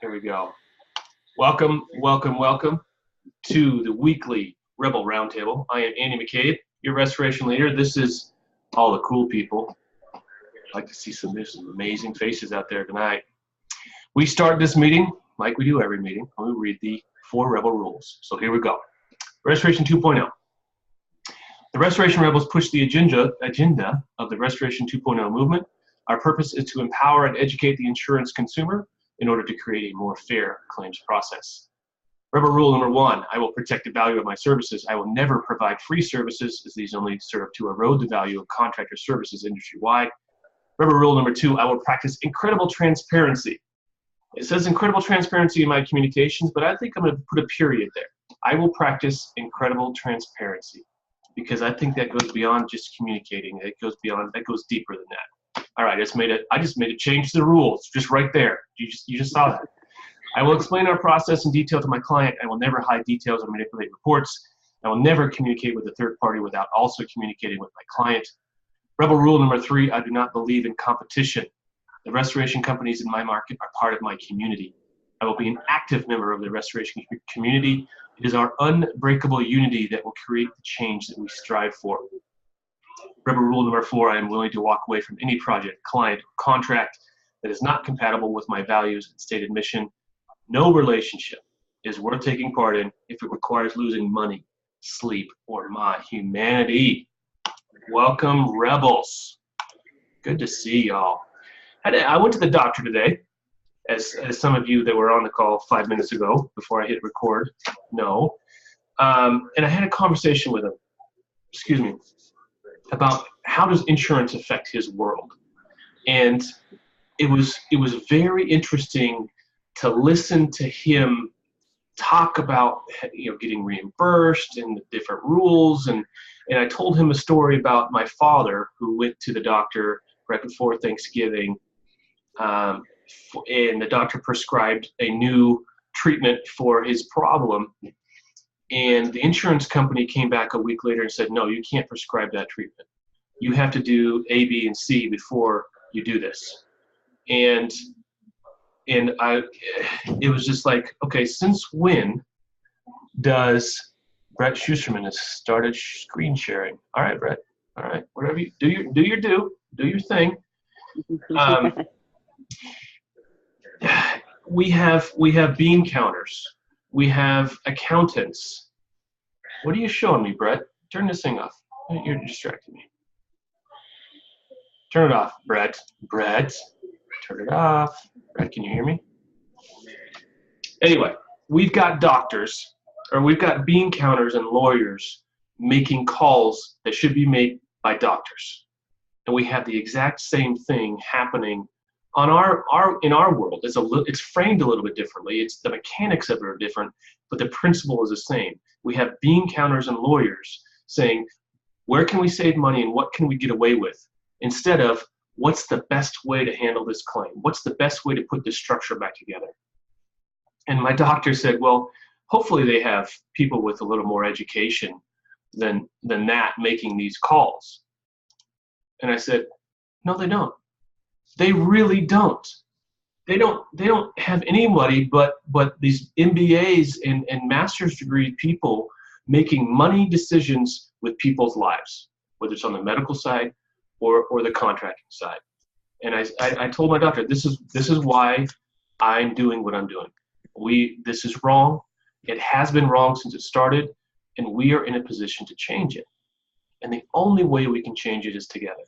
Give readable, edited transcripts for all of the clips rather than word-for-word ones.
Here we go. Welcome, welcome, welcome to the weekly Rebel Roundtable. I am Andy McCabe, your restoration leader. This is all the cool people. I'd like to see some amazing faces out there tonight. We start this meeting, like we do every meeting, and we read the 4 Rebel rules. So here we go. Restoration 2.0. The Restoration Rebels push the agenda of the Restoration 2.0 movement. Our purpose is to empower and educate the insurance consumer in order to create a more fair claims process. Rebel rule number 1, I will protect the value of my services. I will never provide free services, as these only serve to erode the value of contractor services industry-wide. Rebel rule number 2, I will practice incredible transparency. It says incredible transparency in my communications, but I think I'm going to put a period there. I will practice incredible transparency because I think that goes beyond just communicating. It goes beyond, that goes deeper than that. All right, I just made a change to the rules, just right there. You just saw that. I will explain our process in detail to my client. I will never hide details or manipulate reports. I will never communicate with a third party without also communicating with my client. Rebel rule number 3, I do not believe in competition. The restoration companies in my market are part of my community. I will be an active member of the restoration community. It is our unbreakable unity that will create the change that we strive for. Rebel rule number 4, I am willing to walk away from any project, client, or contract that is not compatible with my values and stated mission. No relationship is worth taking part in if it requires losing money, sleep, or my humanity. Welcome, Rebels. Good to see y'all. I went to the doctor today, as some of you that were on the call 5 minutes ago before I hit record know. And I had a conversation with him, about how does insurance affect his world. And it was very interesting to listen to him talk about, getting reimbursed and the different rules. And I told him a story about my father who went to the doctor right before Thanksgiving. And the doctor prescribed a new treatment for his problem. And the insurance company came back a week later and said, no, you can't prescribe that treatment. You have to do A, B, and C before you do this. And it was just like, okay, since when does Brett Schusterman has started screen sharing? All right, Brett. All right, whatever you do your thing. We have bean counters. We have accountants. What are you showing me, Brett? Turn this thing off. You're distracting me. Turn it off, Brett. Brett, turn it off. Brett, can you hear me? Anyway, we've got doctors, or we've got bean counters and lawyers making calls that should be made by doctors. And we have the exact same thing happening on in our world. It's framed a little bit differently. It's the mechanics of it are different, but the principle is the same. We have bean counters and lawyers saying, where can we save money and what can we get away with? Instead of, what's the best way to handle this claim? What's the best way to put this structure back together? And my doctor said, well, hopefully they have people with a little more education than that making these calls. And I said, no, they don't. They really don't. They don't have anybody but these MBAs and master's degree people making money decisions with people's lives, whether it's on the medical side or the contracting side. And I told my doctor, this is why I'm doing what I'm doing. This is wrong. It has been wrong since it started, and we are in a position to change it. And the only way we can change it is together.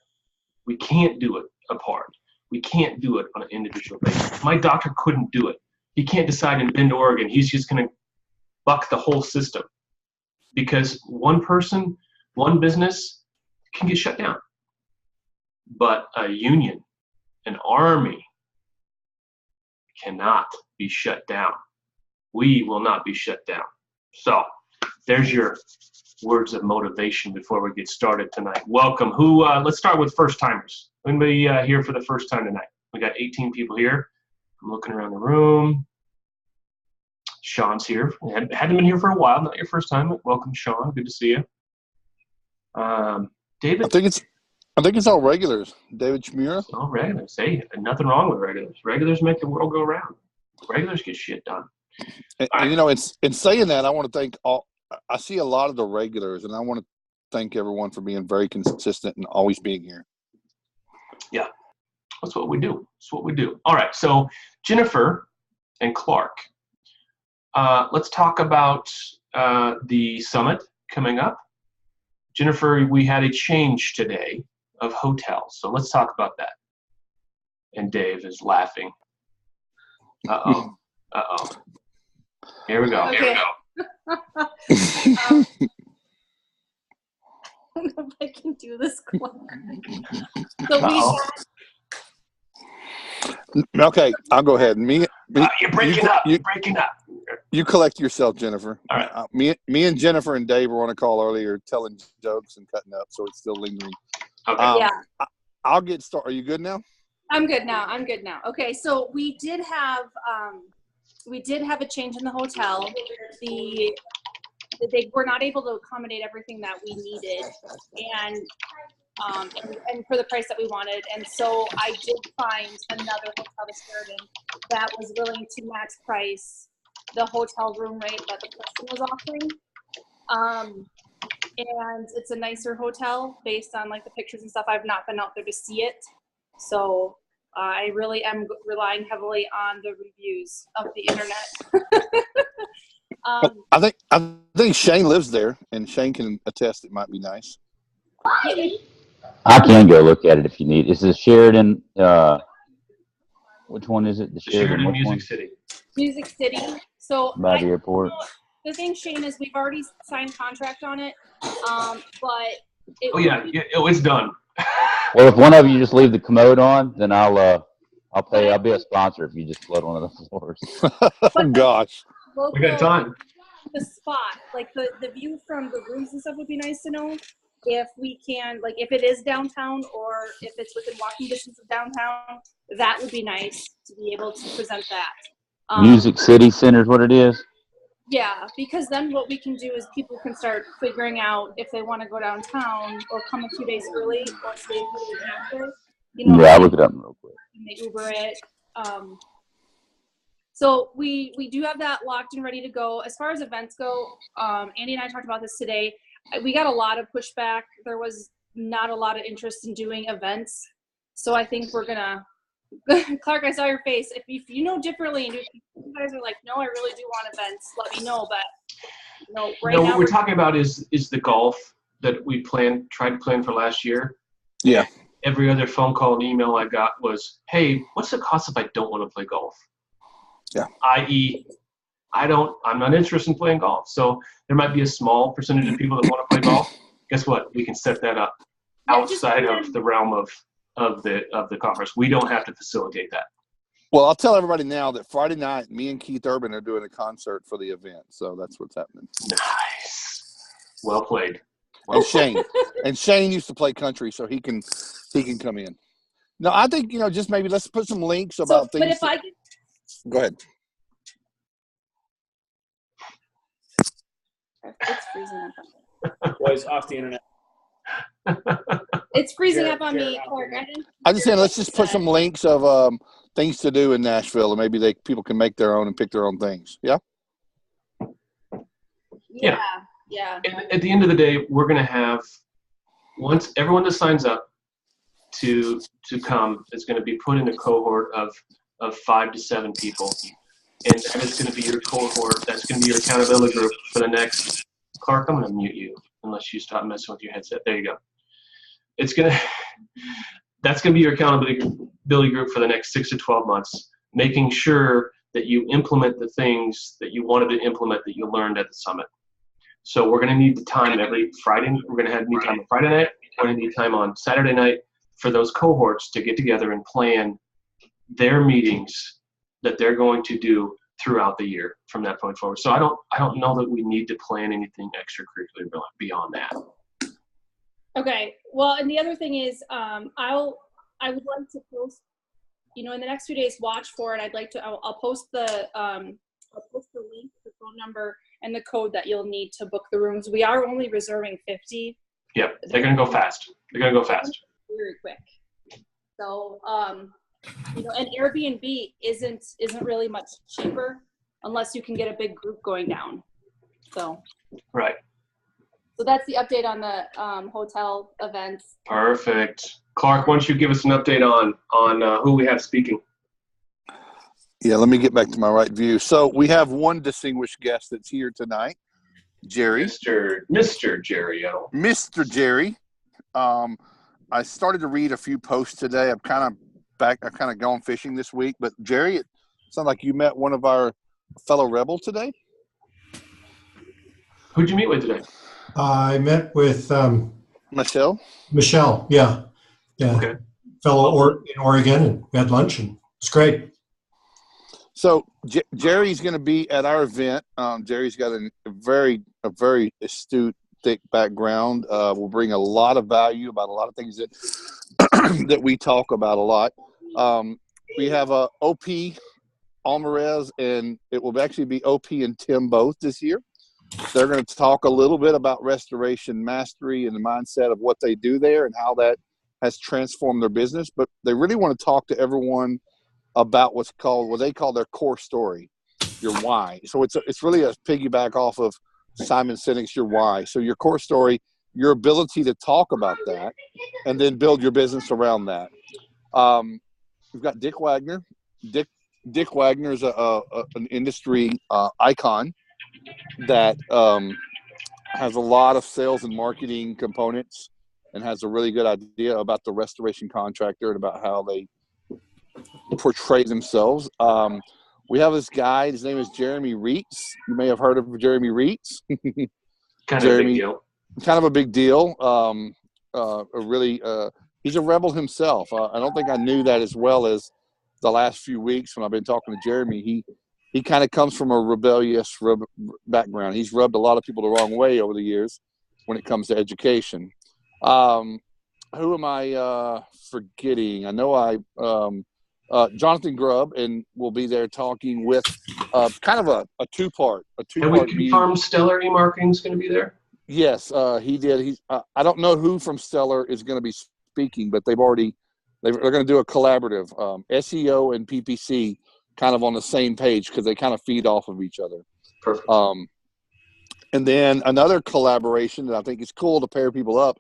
We can't do it apart. We can't do it on an individual basis. My doctor couldn't do it. He can't decide in Bend, Oregon, he's just going to buck the whole system, because one person, one business can get shut down. But a union, an army, cannot be shut down. We will not be shut down. So there's your words of motivation before we get started tonight. Welcome. Let's start with first timers. Anybody here for the first time tonight? We got 18 people here. I'm looking around the room. Sean's here. Hadn't been here for a while. Not your first time. Welcome, Sean. Good to see you. David? I think it's all regulars. David Schmura. All regulars. Hey, nothing wrong with regulars. Regulars make the world go round. Regulars get shit done. And you know, it's in saying that, I want to thank all. I see a lot of the regulars, and I want to thank everyone for being very consistent and always being here. Yeah, that's what we do. That's what we do. All right, so Jennifer and Clark. Let's talk about the summit coming up. Jennifer, we had a change today of hotels, so let's talk about that. And Dave is laughing. Uh-oh. Uh-oh. Here we go. Okay. Here we go. I don't know if I can do this, Clark. So Okay, I'll go ahead. You're breaking up. You're breaking up. You collect yourself, Jennifer. All right. Me and Jennifer and Dave were on a call earlier telling jokes and cutting up, so it's still lingering. Okay. Yeah. I'll get started. Are you good now? I'm good now. Okay, so we did have a change in the hotel. They were not able to accommodate everything that we needed, and for the price that we wanted. And so I did find another hotel, the Sheraton, that was willing to max price the hotel room rate that the person was offering. And it's a nicer hotel based on like the pictures and stuff. I've not been out there to see it, so I really am relying heavily on the reviews of the internet. I think Shane lives there, and Shane can attest it might be nice. I can go look at it if you need. Is this Sheridan? Which one is it? The Sheridan Music Music City. Music City. So by the airport. The thing, Shane, is we've already signed contract on it, but it's done. Well, if one of you just leave the commode on, then I'll pay. I'll be a sponsor if you just float one of the floors. Oh gosh. We got time. The spot, like the view from the rooms and stuff would be nice to know. If we can, like if it is downtown or if it's within walking distance of downtown, that would be nice to be able to present that. Music City Center is what it is? Yeah, because then what we can do is people can start figuring out if they want to go downtown or come a few days early or stay a few days after. Yeah, I'll look it up real quick. And they Uber it. So we do have that locked and ready to go. As far as events go, Andy and I talked about this today. We got a lot of pushback. There was not a lot of interest in doing events. So I think we're going to, Clark, I saw your face. If you know differently and you guys are like, no, I really do want events, let me know. But what we're talking about is the golf that we tried to plan for last year. Yeah. Every other phone call and email I got was, hey, what's the cost if I don't want to play golf? Yeah. I.e., I'm not interested in playing golf. So there might be a small percentage of people that want to play golf. Guess what? We can set that up outside of the realm of the conference. We don't have to facilitate that. Well, I'll tell everybody now that Friday night, me and Keith Urban are doing a concert for the event. So that's what's happening. Nice. Well played. And Shane used to play country, so he can come in. No, I think, just maybe let's put some links about things. But if I could, go ahead. it's freezing up. Boys, off the internet. It's freezing up on me, Clark. I'm just saying, let's just put some links of things to do in Nashville, and maybe people can make their own and pick their own things. Yeah. Yeah. At the end of the day, we're going to have, once everyone that signs up to come is going to be put in a cohort of 5 to 7 people. And that is going to be your cohort. That's going to be your accountability group for the next. Clark, I'm going to mute you unless you stop messing with your headset. There you go. That's going to be your accountability group for the next 6 to 12 months, making sure that you implement the things that you wanted to implement that you learned at the summit. So we're going to need the time every Friday. We're going to need time on Friday night. We're going to need time on Saturday night for those cohorts to get together and plan their meetings that they're going to do throughout the year from that point forward. So I don't know that we need to plan anything extracurricular beyond that. Okay. Well, and the other thing is, I would like to post, in the next few days, watch for it. I'll post the link, the phone number, and the code that you'll need to book the rooms. We are only reserving 50. Yeah, they're going to go fast. very quick. So, you know, and Airbnb isn't really much cheaper unless you can get a big group going down. So. Right. So that's the update on the hotel events. Perfect. Clark, why don't you give us an update on who we have speaking? Yeah, let me get back to my right view. So we have one distinguished guest that's here tonight, Jerry. Mr. Jerry O. Mr. Jerry. I started to read a few posts today. I've kind of gone fishing this week. But Jerry, it sounds like you met one of our fellow rebel today. Who'd you meet with today? I met with Michelle. Michelle. Yeah. Okay. Fellow in Oregon, and we had lunch, and it's great. So Jerry's going to be at our event. Jerry's got a very astute, thick background. Will bring a lot of value about a lot of things that that we talk about a lot. We have OP Alvarez, and it will actually be OP and Tim both this year. They're going to talk a little bit about restoration mastery and the mindset of what they do there and how that has transformed their business. But they really want to talk to everyone about what they call their core story, your why. So it's really a piggyback off of Simon Sinek's Your Why. So your core story, your ability to talk about that, and then build your business around that. We've got Dick Wagner. Dick Wagner is an industry icon that has a lot of sales and marketing components and has a really good idea about the restoration contractor and about how they portray themselves. We have this guy, his name is Jeremy Reitz. You may have heard of Jeremy Reitz. Kind of a big deal. Kind of a big deal. He's a rebel himself. I don't think I knew that as well as the last few weeks when I've been talking to Jeremy. He kind of comes from a rebellious background. He's rubbed a lot of people the wrong way over the years when it comes to education. Who am I forgetting? I know Jonathan Grubb, and we'll be there talking with kind of a two-part. Have we confirmed Stellar E-Marketing is going to be there? Yes, he did. I don't know who from Stellar is going to be speaking, but they're going to do a collaborative SEO and PPC kind of on the same page because they kind of feed off of each other. Perfect. And then another collaboration that I think is cool to pair people up.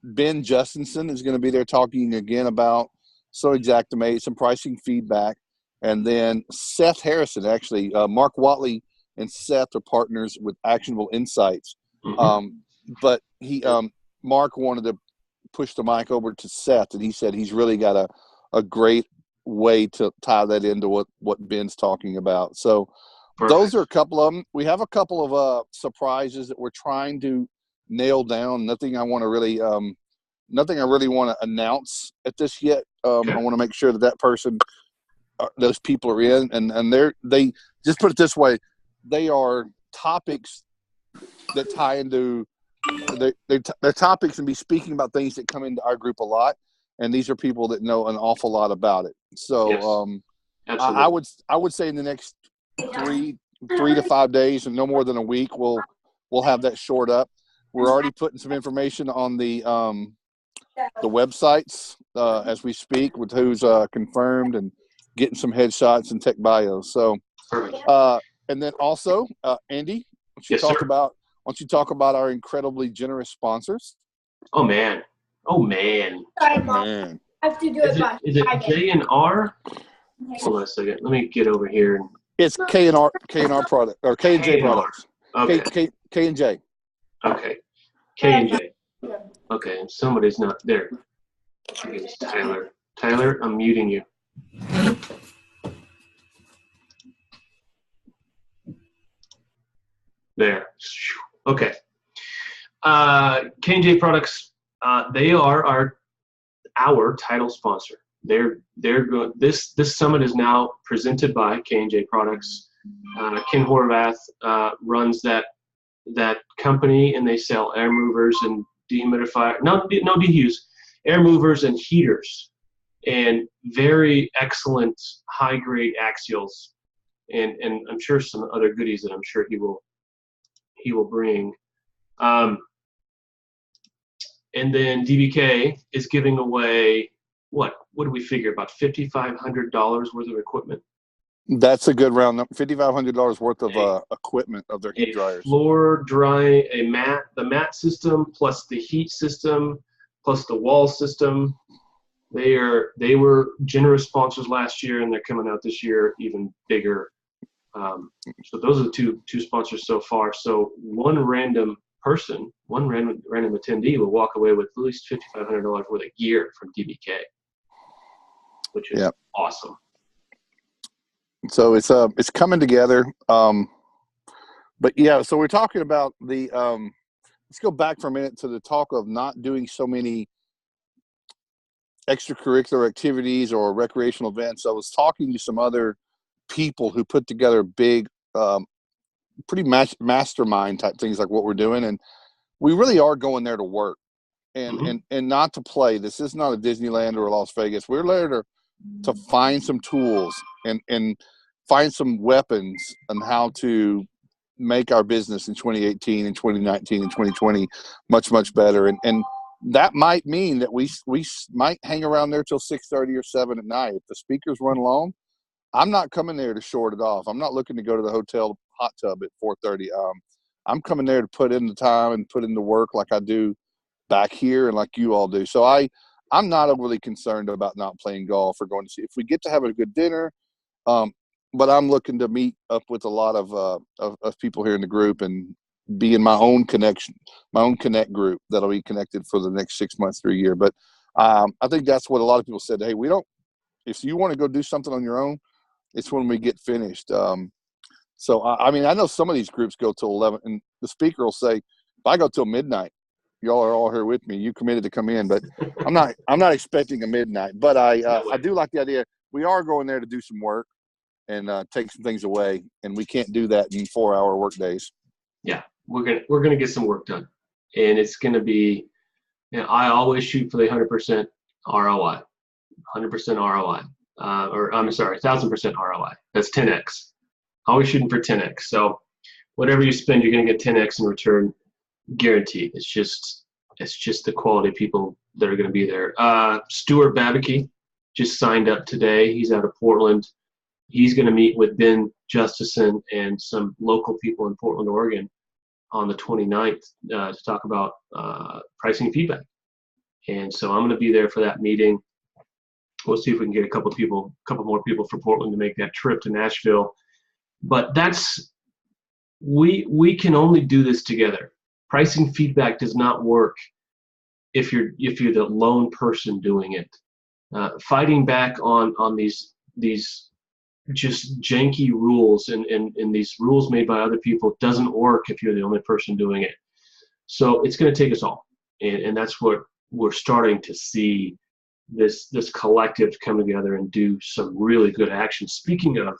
Ben Justinson is going to be there talking again about Xactimate, some pricing feedback. And then Seth Harrison, actually, Mark Watley and Seth are partners with Actionable Insights. Mm-hmm. But Mark wanted to push the mic over to Seth, and he said he's really got a great way to tie that into what Ben's talking about. So perfect. Those are a couple of them. We have a couple of surprises that we're trying to nail down. Nothing I really want to announce at this yet. Okay. I want to make sure that person, those people are in, and they just put it this way, they are topics that tie into they're topics and be speaking about things that come into our group a lot, and these are people that know an awful lot about it. So yes. I would say in the next 3 to 5 days, and no more than a week, we'll have that shored up. We're already putting some information on the websites as we speak with who's confirmed, and getting some headshots and tech bios. So, and then also, Andy, why don't you talk about our incredibly generous sponsors? Oh man. Sorry, Mom. I have to do is it J and R? Hold on a second. Let me get over here. It's K and R product, or K and J products. Okay. K and J. Okay. K and J. Okay, somebody's not there. I think it's Tyler. Tyler, I'm muting you. There. Okay. K&J Products, they are our title sponsor. They're good. This summit is now presented by K&J Products. Ken Horvath runs that company, and they sell air movers and dehumidifier. No DHUs, air movers and heaters, and very excellent high grade axials, and I'm sure some other goodies that I'm sure he will bring. And then DBK is giving away, what do we figure, about $5,500 worth of equipment? That's a good round number. $5,500 worth of equipment of their heat dryers. Floor dry, the mat system plus the heat system plus the wall system. They were generous sponsors last year, and they're coming out this year even bigger. So those are the two sponsors so far. So one random person, one random attendee will walk away with at least $5,500 worth of gear from DBK, which is awesome. So it's coming together. But yeah, so we're talking about the let's go back for a minute to the talk of not doing so many extracurricular activities or recreational events. I was talking to some other people who put together big pretty mastermind type things like what we're doing, and we really are going there to work and not to play. This is not a Disneyland or a Las Vegas. We're there to find some tools and find some weapons on how to make our business in 2018 and 2019 and 2020 much better. And that might mean that we might hang around there till 6:30 or 7 at night. If the speakers run long, I'm not coming there to short it off. I'm not looking to go to the hotel hot tub at 4:30. I'm coming there to put in the time and put in the work like I do back here and like you all do. So I'm not overly concerned about not playing golf or going to see if we get to have a good dinner. But I'm looking to meet up with a lot of people here in the group and be in my own connect group that'll be connected for the next 6 months to a year. But I think that's what a lot of people said. Hey, if you want to go do something on your own, it's when we get finished. So I mean, I know some of these groups go till 11, and the speaker will say, "If I go till midnight, y'all are all here with me. You committed to come in." But I'm not expecting a midnight. But I do like the idea. We are going there to do some work and take some things away, and we can't do that in 4-hour work days. Yeah, we're gonna get some work done, and it's gonna be. I always shoot for the 100% ROI, 100% ROI, or I'm sorry, 1,000% ROI. That's 10x. Always shooting for 10x. So whatever you spend, you're gonna get 10x in return, guaranteed. It's just the quality of people that are gonna be there. Stuart Babicki just signed up today. He's out of Portland. He's going to meet with Ben Justison and some local people in Portland, Oregon on the 29th to talk about pricing feedback. And so I'm going to be there for that meeting. We'll see if we can get a couple more people from Portland to make that trip to Nashville. But we can only do this together. Pricing feedback does not work if you're the lone person doing it. Fighting back on these just janky rules and these rules made by other people doesn't work if you're the only person doing it. So it's going to take us all, and that's what we're starting to see, this collective come together and do some really good actions. Speaking of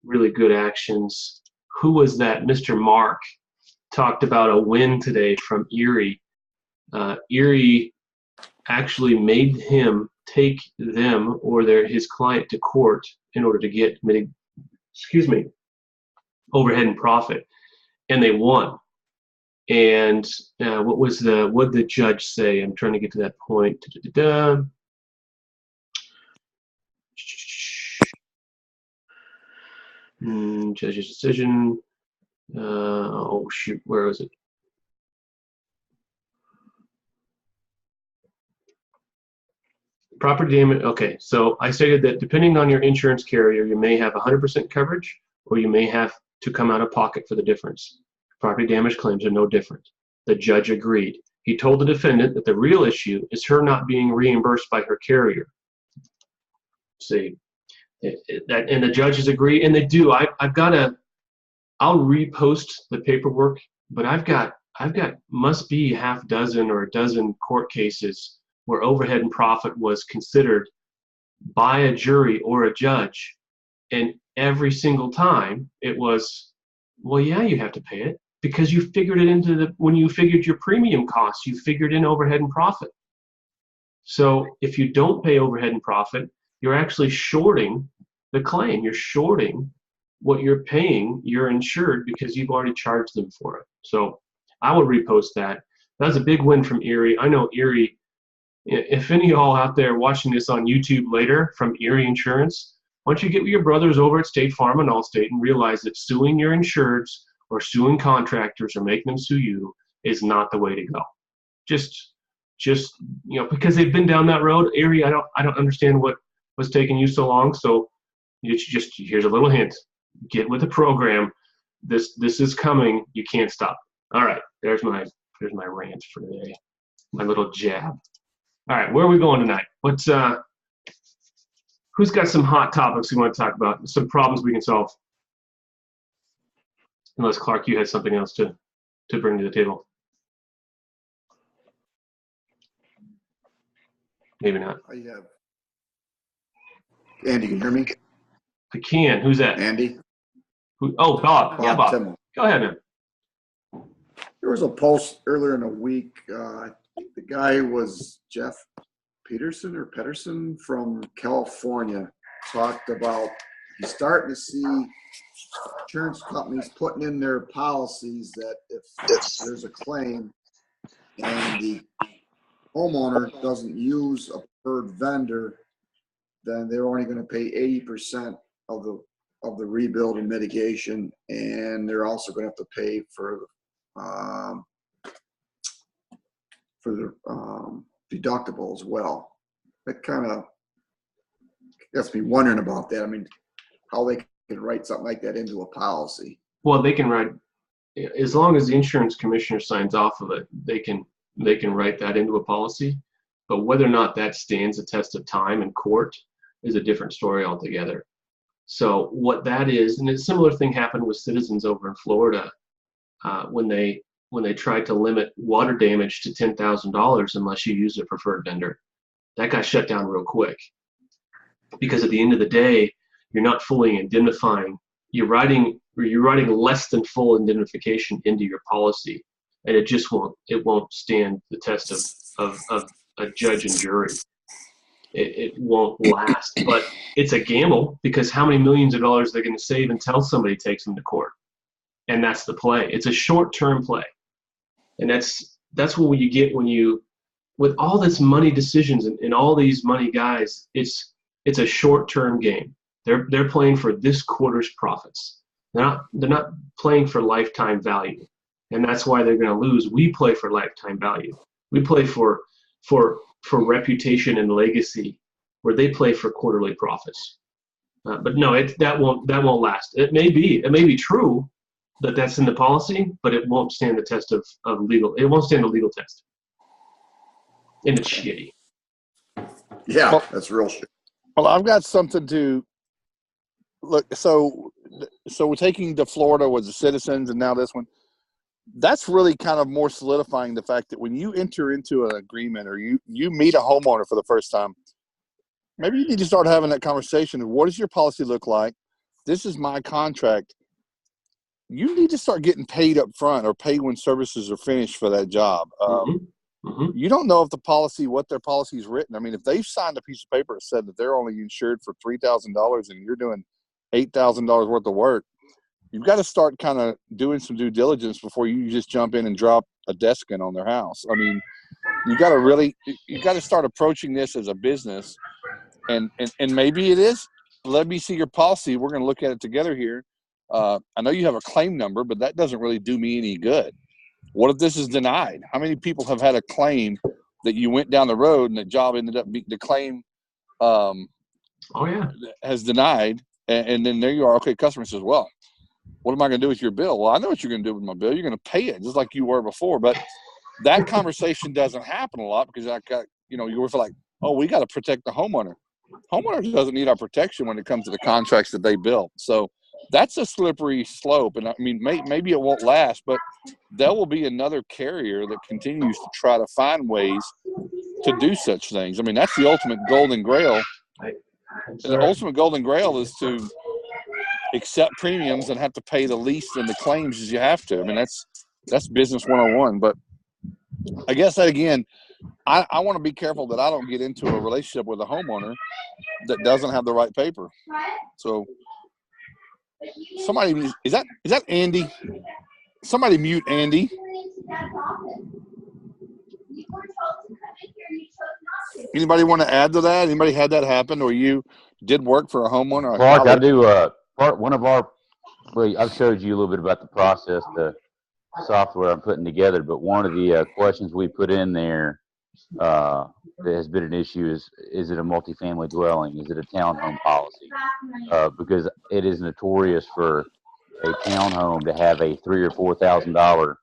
really good actions, who was that? Mr. Mark talked about a win today from Erie. Erie actually made him take them or his client to court in order to get overhead and profit, and they won. And what did the judge say? I'm trying to get to that point. Judge's decision. Oh shoot, where was it? Property damage. Okay, so I stated that depending on your insurance carrier, you may have 100% coverage, or you may have to come out of pocket for the difference. Property damage claims are no different. The judge agreed. He told the defendant that the real issue is her not being reimbursed by her carrier. See, and the judges agree, and they do. I'll repost the paperwork, but I've got must be half dozen or a dozen court cases where overhead and profit was considered by a jury or a judge, and every single time it was, well, yeah, you have to pay it because you figured it when you figured your premium costs, you figured in overhead and profit. So if you don't pay overhead and profit, you're actually shorting the claim. You're shorting what you're paying your insured because you've already charged them for it. So I would repost that. That was a big win from Erie. I know Erie, if any of y'all out there watching this on YouTube later from Erie Insurance, why don't you get with your brothers over at State Farm and Allstate and realize that suing your insureds or suing contractors or making them sue you is not the way to go. Just because they've been down that road. Erie, I don't understand what was taking you so long. So here's a little hint. Get with the program. This is coming. You can't stop. All right, there's my rant for today. My little jab. All right, where are we going tonight? Who's got some hot topics we want to talk about? Some problems we can solve. Unless Clark, you had something else to bring to the table. Maybe not. Yeah. Andy, can you hear me? I can. Who's that? Andy? Bob. Yeah, Bob. Timmel. Go ahead, man. There was a post earlier in the week. I think the guy was Jeff Pedersen from California. Talked about he's starting to see insurance companies putting in their policies that if there's a claim and the homeowner doesn't use a preferred vendor, then they're only going to pay 80% of the rebuild and mitigation, and they're also going to have to pay for the deductible as well. That kind of gets me wondering about that. I mean, how they can write something like that into a policy. Well, they can write, as long as the insurance commissioner signs off of it, they can write that into a policy. But whether or not that stands the test of time in court is a different story altogether. So what that is, and a similar thing happened with Citizens over in Florida when they tried to limit water damage to $10,000 unless you use a preferred vendor. That got shut down real quick, because at the end of the day, you're not fully indemnifying. You're writing less than full indemnification into your policy, and it won't stand the test of a judge and jury. It won't last. But it's a gamble, because how many millions of dollars they're going to save until somebody takes them to court, and that's the play. It's a short-term play, and that's what you get when you, with all this money decisions and all these money guys. It's a short-term game. They're playing for this quarter's profits. They're not playing for lifetime value, and that's why they're going to lose. We play for lifetime value. We play for reputation and legacy, where they play for quarterly profits. But no, that won't last. It may be true that that's in the policy, but it won't stand the test of legal. It won't stand the legal test. And it's shitty. Yeah, that's real shit. Well, I've got something to look. So we're taking to Florida with the Citizens, and now this one. That's really kind of more solidifying the fact that when you enter into an agreement, or you meet a homeowner for the first time, maybe you need to start having that conversation of, what does your policy look like? This is my contract. You need to start getting paid up front, or pay when services are finished for that job. You don't know if what their policy is written. I mean, if they've signed a piece of paper that said that they're only insured for $3,000 and you're doing $8,000 worth of work, you've got to start kind of doing some due diligence before you just jump in and drop a desk in on their house. I mean, you got to start approaching this as a business, and maybe it is, let me see your policy. We're going to look at it together here. I know you have a claim number, but that doesn't really do me any good. What if this is denied? How many people have had a claim that you went down the road and the job ended up being, the claim has denied, and then there you are. Okay, customer says, well, what am I going to do with your bill? Well, I know what you're going to do with my bill. You're going to pay it just like you were before. But that conversation doesn't happen a lot, because you were like, oh, we got to protect the homeowner. Homeowner doesn't need our protection when it comes to the contracts that they built. So that's a slippery slope. And I mean, maybe it won't last, but there will be another carrier that continues to try to find ways to do such things. I mean, that's the ultimate golden grail. The ultimate golden grail is to accept premiums and have to pay the least in the claims as you have to. I mean, that's business 101. But I guess that, again, I want to be careful that I don't get into a relationship with a homeowner that doesn't have the right paper. So somebody, is that Andy? Somebody mute Andy. Anybody want to add to that? Anybody had that happen, or you did work for a homeowner? Clark, I do. One of our. Well, I've showed you a little bit about the process, the software I'm putting together. But one of the questions we put in there that has been an issue is it a multifamily dwelling? Is it a townhome policy? Because it is notorious for a townhome to have a $3,000 or $4,000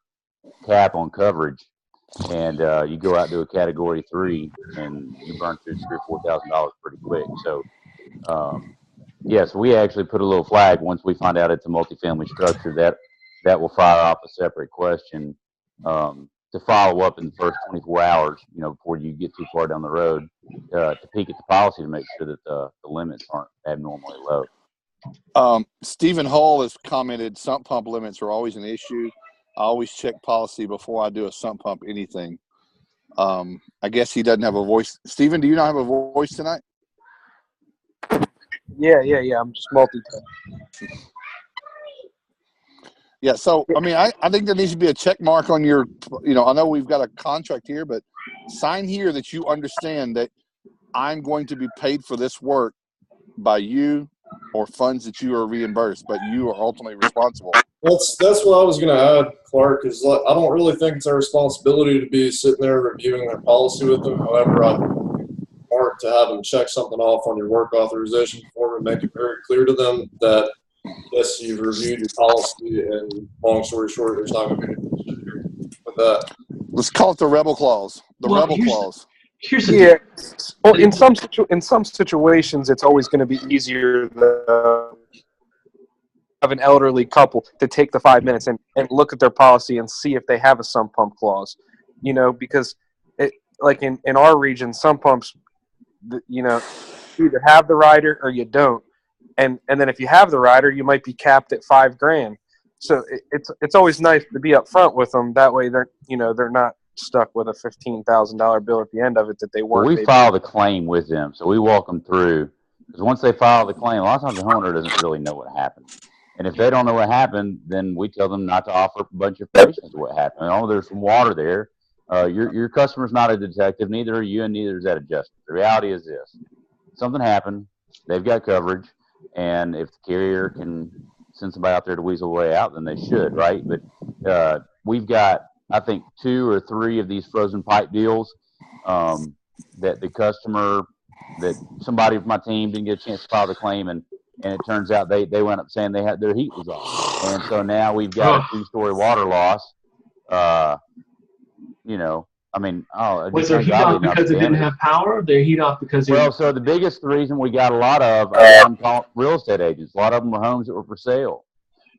cap on coverage, and you go out to a category 3 and you burn through $3,000 or $4,000 pretty quick. So yes, we actually put a little flag once we find out it's a multifamily structure that will fire off a separate question to follow up in the first 24 hours, before you get too far down the road, to peek at the policy to make sure that the limits aren't abnormally low. Stephen Hall has commented sump pump limits are always an issue. I always check policy before I do a sump pump anything. I guess he doesn't have a voice. Stephen, do you not have a voice tonight? Yeah. I'm just multitasking. Yeah, so, I think there needs to be a check mark on your, I know we've got a contract here, but sign here that you understand that I'm going to be paid for this work by you or funds that you are reimbursed, but you are ultimately responsible. That's what I was going to add, Clark, is I don't really think it's our responsibility to be sitting there reviewing their policy with them. However, I Mark to have them check something off on your work authorization form and make it very clear to them that yes, you've reviewed your policy, and long story short, there's not going to be anything here with that. Let's call it the rebel clause. Rebel clause. Here's the Well, in some situations, it's always going to be easier to have an elderly couple to take the 5 minutes and look at their policy and see if they have a sump pump clause. Because like in our region, sump pumps, you either have the rider or you don't. And then if you have the rider, you might be capped at $5,000. So it's always nice to be up front with them. That way they're not stuck with a $15,000 bill at the end of it that they weren't. Well, we file the claim with them, so we walk them through. Because once they file the claim, a lot of times the homeowner doesn't really know what happened. And if they don't know what happened, then we tell them not to offer a bunch of information as to what happened. Oh, there's some water there. Your customer's not a detective, neither are you, and neither is that adjuster. The reality is this: something happened. They've got coverage. And if the carrier can send somebody out there to weasel the way out, then they should, right? But we've got, I think, 2 or 3 of these frozen pipe deals that the customer, that somebody from my team didn't get a chance to file the claim, and it turns out they went up saying their heat was off. And so now we've got a 2-story water loss. Was their heat off because it didn't have power? Or their heat off because so the biggest reason we got a lot of I'm calling real estate agents. A lot of them were homes that were for sale.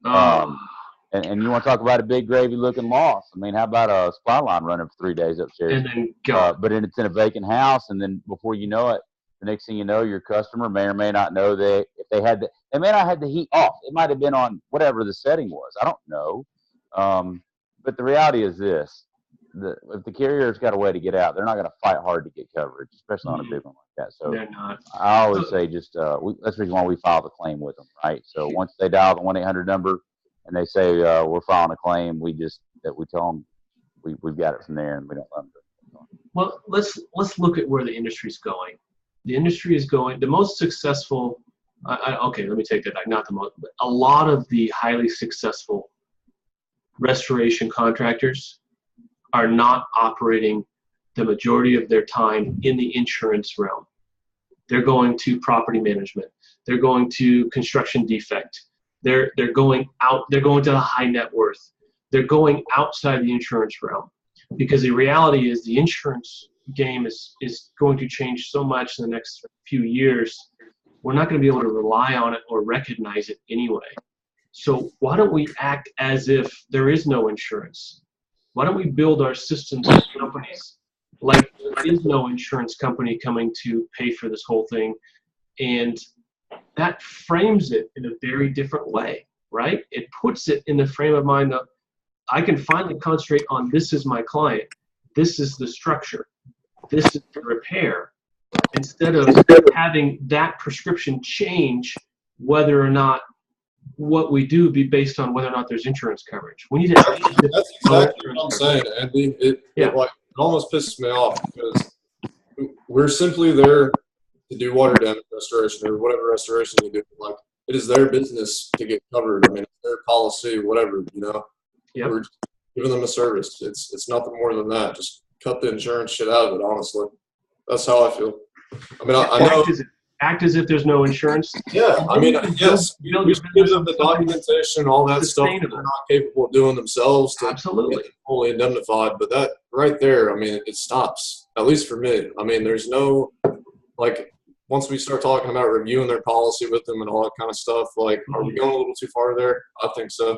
And you want to talk about a big gravy looking loss? How about a supply line running for 3 days upstairs? And then go. But it's in a vacant house, and then before you know it, the next thing you know, your customer may or may not know that if they may not have the heat off. It might have been on whatever the setting was. I don't know. But the reality is this. If the carrier's got a way to get out, they're not going to fight hard to get coverage, especially on a big one like that. So they're not. I always say that's the reason why we file the claim with them, right? So once they dial the 1-800 number and they say we're filing a claim, we tell them we've got it from there, and we don't let them do it. Well, let's look at where the industry's going. The industry is going. The most successful. Okay, let me take that back. Not the most, but a lot of the highly successful restoration contractors are not operating the majority of their time in the insurance realm. They're going to property management. They're going to construction defect. They're going out. They're going to the high net worth. They're going outside the insurance realm, because the reality is the insurance game is going to change so much in the next few years. We're not going to be able to rely on it or recognize it anyway. So why don't we act as if there is no insurance? Why don't we build our systems as companies like there is no insurance company coming to pay for this whole thing? And that frames it in a very different way, right? It puts it in the frame of mind that I can finally concentrate on this is my client, this is the structure, this is the repair, instead of having that prescription change whether or not what we do be based on whether or not there's insurance coverage. We need to. That's exactly what I'm saying, Andy. almost pisses me off because we're simply there to do water damage restoration or whatever restoration you do. Like, it is their business to get covered. I mean, it's their policy, whatever, you know. Yep. We're giving them a service. It's nothing more than that. Just cut the insurance shit out of it, honestly. That's how I feel. I mean, I know. Act as if there's no insurance. Yeah, I mean, yes, build we your should give business them the documentation, all that stuff that sustainable. they're not capable of doing themselves to Absolutely. get fully indemnified. But that right there, I mean, it stops, at least for me. I mean, there's no, like, once we start talking about reviewing their policy with them and all that kind of stuff, like, are we going a little too far there? I think so.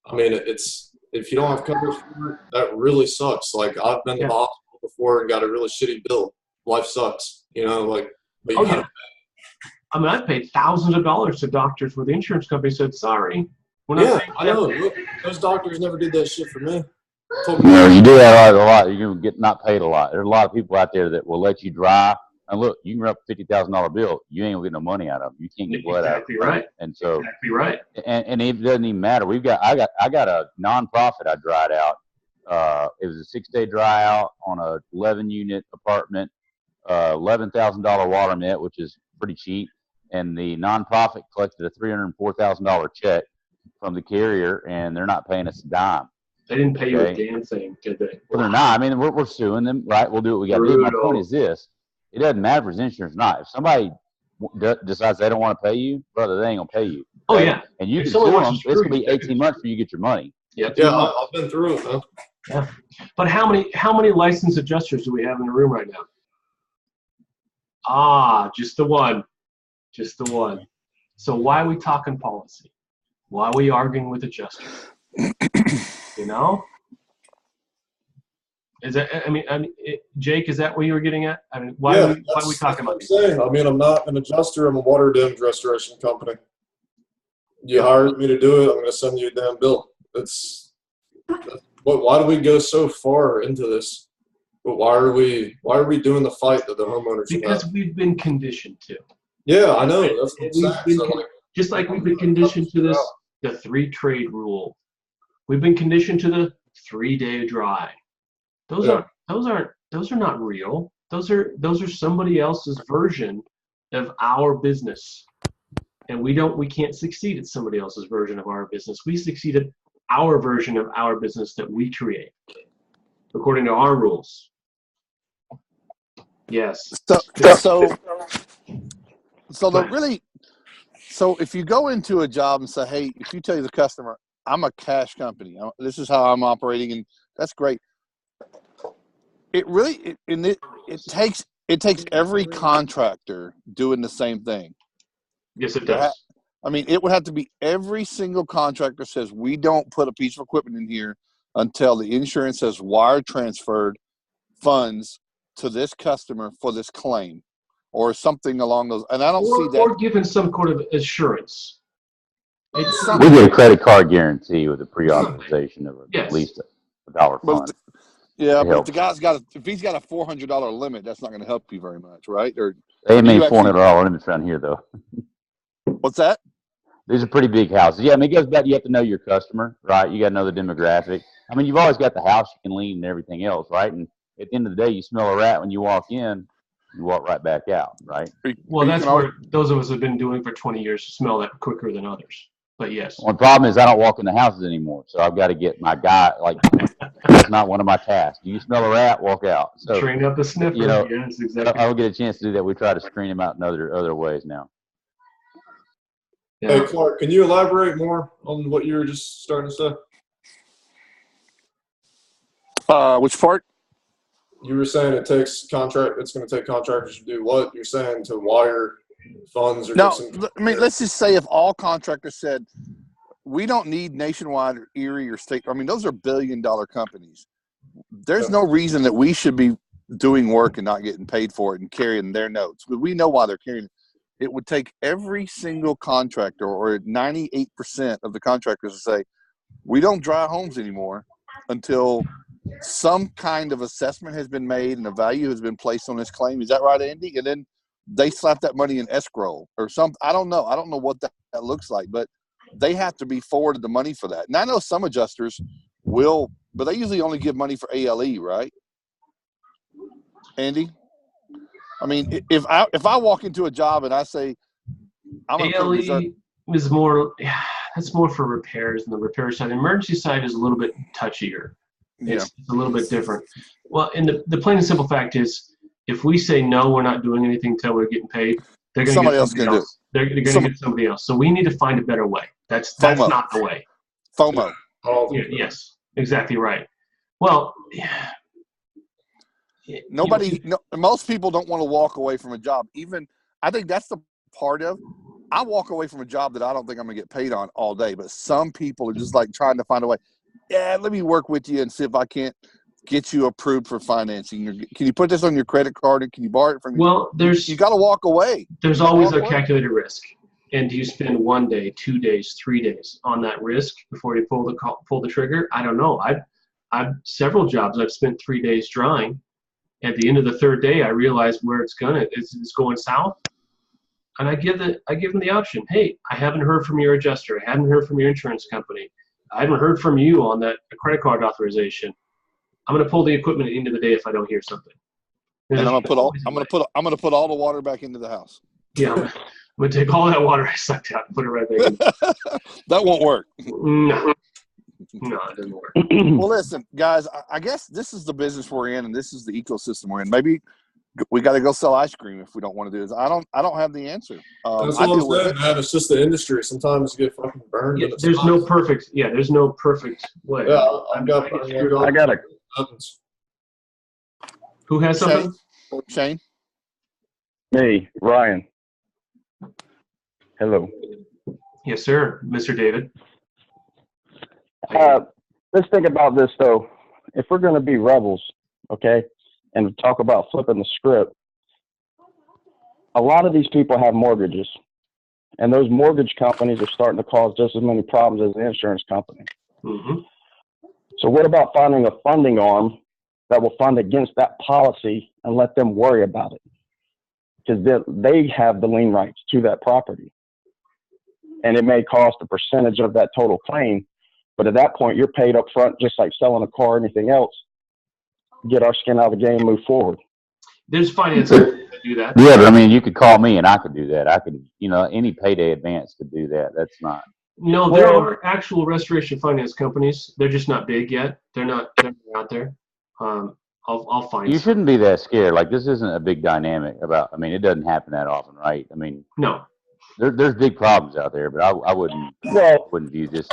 I mean, it's, if you don't have coverage for it, that really sucks. Like, I've been to the hospital before and got a really shitty bill. Life sucks, you know, like, but you gotta I mean, I've paid thousands of dollars to doctors where the insurance company said, sorry. We're not yeah, paying I know. Look, those doctors never did that shit for me. Told You me, know, you do that a lot. You're gonna get not paid a lot. There's a lot of people out there that will let you dry. And look, you can run up a $50,000 bill. You ain't gonna get no money out of them. You can't get blood out of them. Exactly right. And so, Exactly right. and it doesn't even matter. I got a nonprofit I dried out. It was a 6-day dry out on a 11-unit apartment, $11,000 water net, which is pretty cheap. And the nonprofit collected a $304,000 check from the carrier, and they're not paying us a dime. They didn't pay you a damn thing, did they? Well, they're not. I mean, we're suing them, right? We'll do what we got to do. My point is this: it doesn't matter if it's insurance or not. If somebody decides they don't want to pay you, brother, they ain't gonna pay you. Okay? Oh yeah. And you can sue them. It's gonna be 18 months for you to get your money. Yep. yeah, I've been through it, man. Yeah. But how many licensed adjusters do we have in the room right now? Ah, just the one. Just the one. So why are we talking policy? Why are we arguing with adjusters? You know? Is that? I mean, Jake, is that what you were getting at? I mean, why are we talking about these? I mean, I'm not an adjuster. I'm a water damage restoration company. You hired me to do it. I'm going to send you a damn bill. Why do we go so far into this? But why are we doing the fight that the homeowners have? Because we've been conditioned to. Yeah, I know. That's what I'm saying. Just like we've been conditioned to this, the 3-trade rule. We've been conditioned to the 3-day dry. Those are not real. Those are somebody else's version of our business. And we can't succeed at somebody else's version of our business. We succeed at our version of our business that we create according to our rules. Yes. So if you go into a job and say, hey, if you tell the customer, I'm a cash company, this is how I'm operating, and that's great. It takes every contractor doing the same thing. Yes, it does. I mean, it would have to be every single contractor says, we don't put a piece of equipment in here until the insurance has wire transferred funds to this customer for this claim or something along those. And I don't see that. Or given some kind of assurance. We get a credit card guarantee with a pre-authorization of at least a dollar fund. But if he's got a $400 limit, that's not going to help you very much, right? Or they ain't made $400 limits around here, though. What's that? These are pretty big houses. Yeah, I mean, it goes back. You have to know your customer, right? You got to know the demographic. I mean, you've always got the house you can lean and everything else, right? And at the end of the day, you smell a rat when you walk in, you walk right back out, right? Well, that's what those of us have been doing for 20 years to smell that quicker than others. But yes. One problem is I don't walk in the houses anymore, so I've got to get my guy. Like, that's not one of my tasks. Do you smell a rat? Walk out. So train up the sniffer. You know, yes, exactly. I don't get a chance to do that. We try to screen them out in other ways now. Yeah. Hey, Clark, can you elaborate more on what you were just starting to say? Which part? You were saying it's going to take contractors to do what? You're saying to wire funds or I mean, let's just say if all contractors said, we don't need Nationwide or Erie or State. I mean, those are billion-dollar companies. There's no reason that we should be doing work and not getting paid for it and carrying their notes. But we know why they're carrying it. It would take every single contractor or 98% of the contractors to say, we don't dry homes anymore until some kind of assessment has been made and a value has been placed on this claim. Is that right, Andy? And then they slap that money in escrow or something. I don't know. I don't know what that looks like, but they have to be forwarded the money for that. And I know some adjusters will, but they usually only give money for ALE, right? Andy? I mean, if I walk into a job and I say I'm going to put a reserve, is more, yeah, that's more for repairs and the repair side. The emergency side is a little bit touchier. It's a little bit different. Well, and the plain and simple fact is, if we say no, we're not doing anything until we're getting paid, they're going to get somebody else. They're going to get somebody else. So we need to find a better way. That's not the way. FOMO. Yes, exactly right. Well, most people don't want to walk away from a job. Even I think that's the part of. I walk away from a job that I don't think I'm going to get paid on all day, but some people are just like trying to find a way. Yeah, let me work with you and see if I can't get you approved for financing. Can you put this on your credit card and can you borrow it from me? Well, you got to walk away. There's always a calculated risk. And do you spend 1 day, 2 days, 3 days on that risk before you pull the trigger? I don't know. I've several jobs I've spent 3 days drawing. At the end of the third day, I realize where it's going south. And I give them the option. Hey, I haven't heard from your adjuster. I haven't heard from your insurance company. I haven't heard from you on that credit card authorization. I'm going to pull the equipment at the end of the day if I don't hear something. And I'm going to put all the water back into the house. Yeah, I'm going to take all that water I sucked out and put it right there. That won't work. No, it doesn't work. Well, listen, guys, I guess this is the business we're in, and this is the ecosystem we're in. Maybe we got to go sell ice cream if we don't want to do this. I don't have the answer. That's what I'm saying, man. It's just the industry. Sometimes you get fucking burned. Yeah, there's no perfect way. Yeah, I got a. Who has something? Shane? Me, Ryan. Hello. Yes, sir, Mr. David. Let's think about this, though. If we're going to be rebels, okay, and talk about flipping the script, a lot of these people have mortgages, and those mortgage companies are starting to cause just as many problems as the insurance company. Mm-hmm. So what about finding a funding arm that will fund against that policy and let them worry about it? Because they have the lien rights to that property. And it may cost a percentage of that total claim, but at that point, you're paid up front, just like selling a car or anything else. Get our skin out of the game, move forward. There's financing to do that. Yeah, but I mean, you could call me and I could do that. I could, any payday advance could do that. That's not. No, there are actual restoration finance companies. They're just not big yet. They're not out there. I'll find. You shouldn't be that scared. Like, this isn't a big dynamic about. I mean, it doesn't happen that often, right? I mean, no. There's big problems out there, but I wouldn't view this.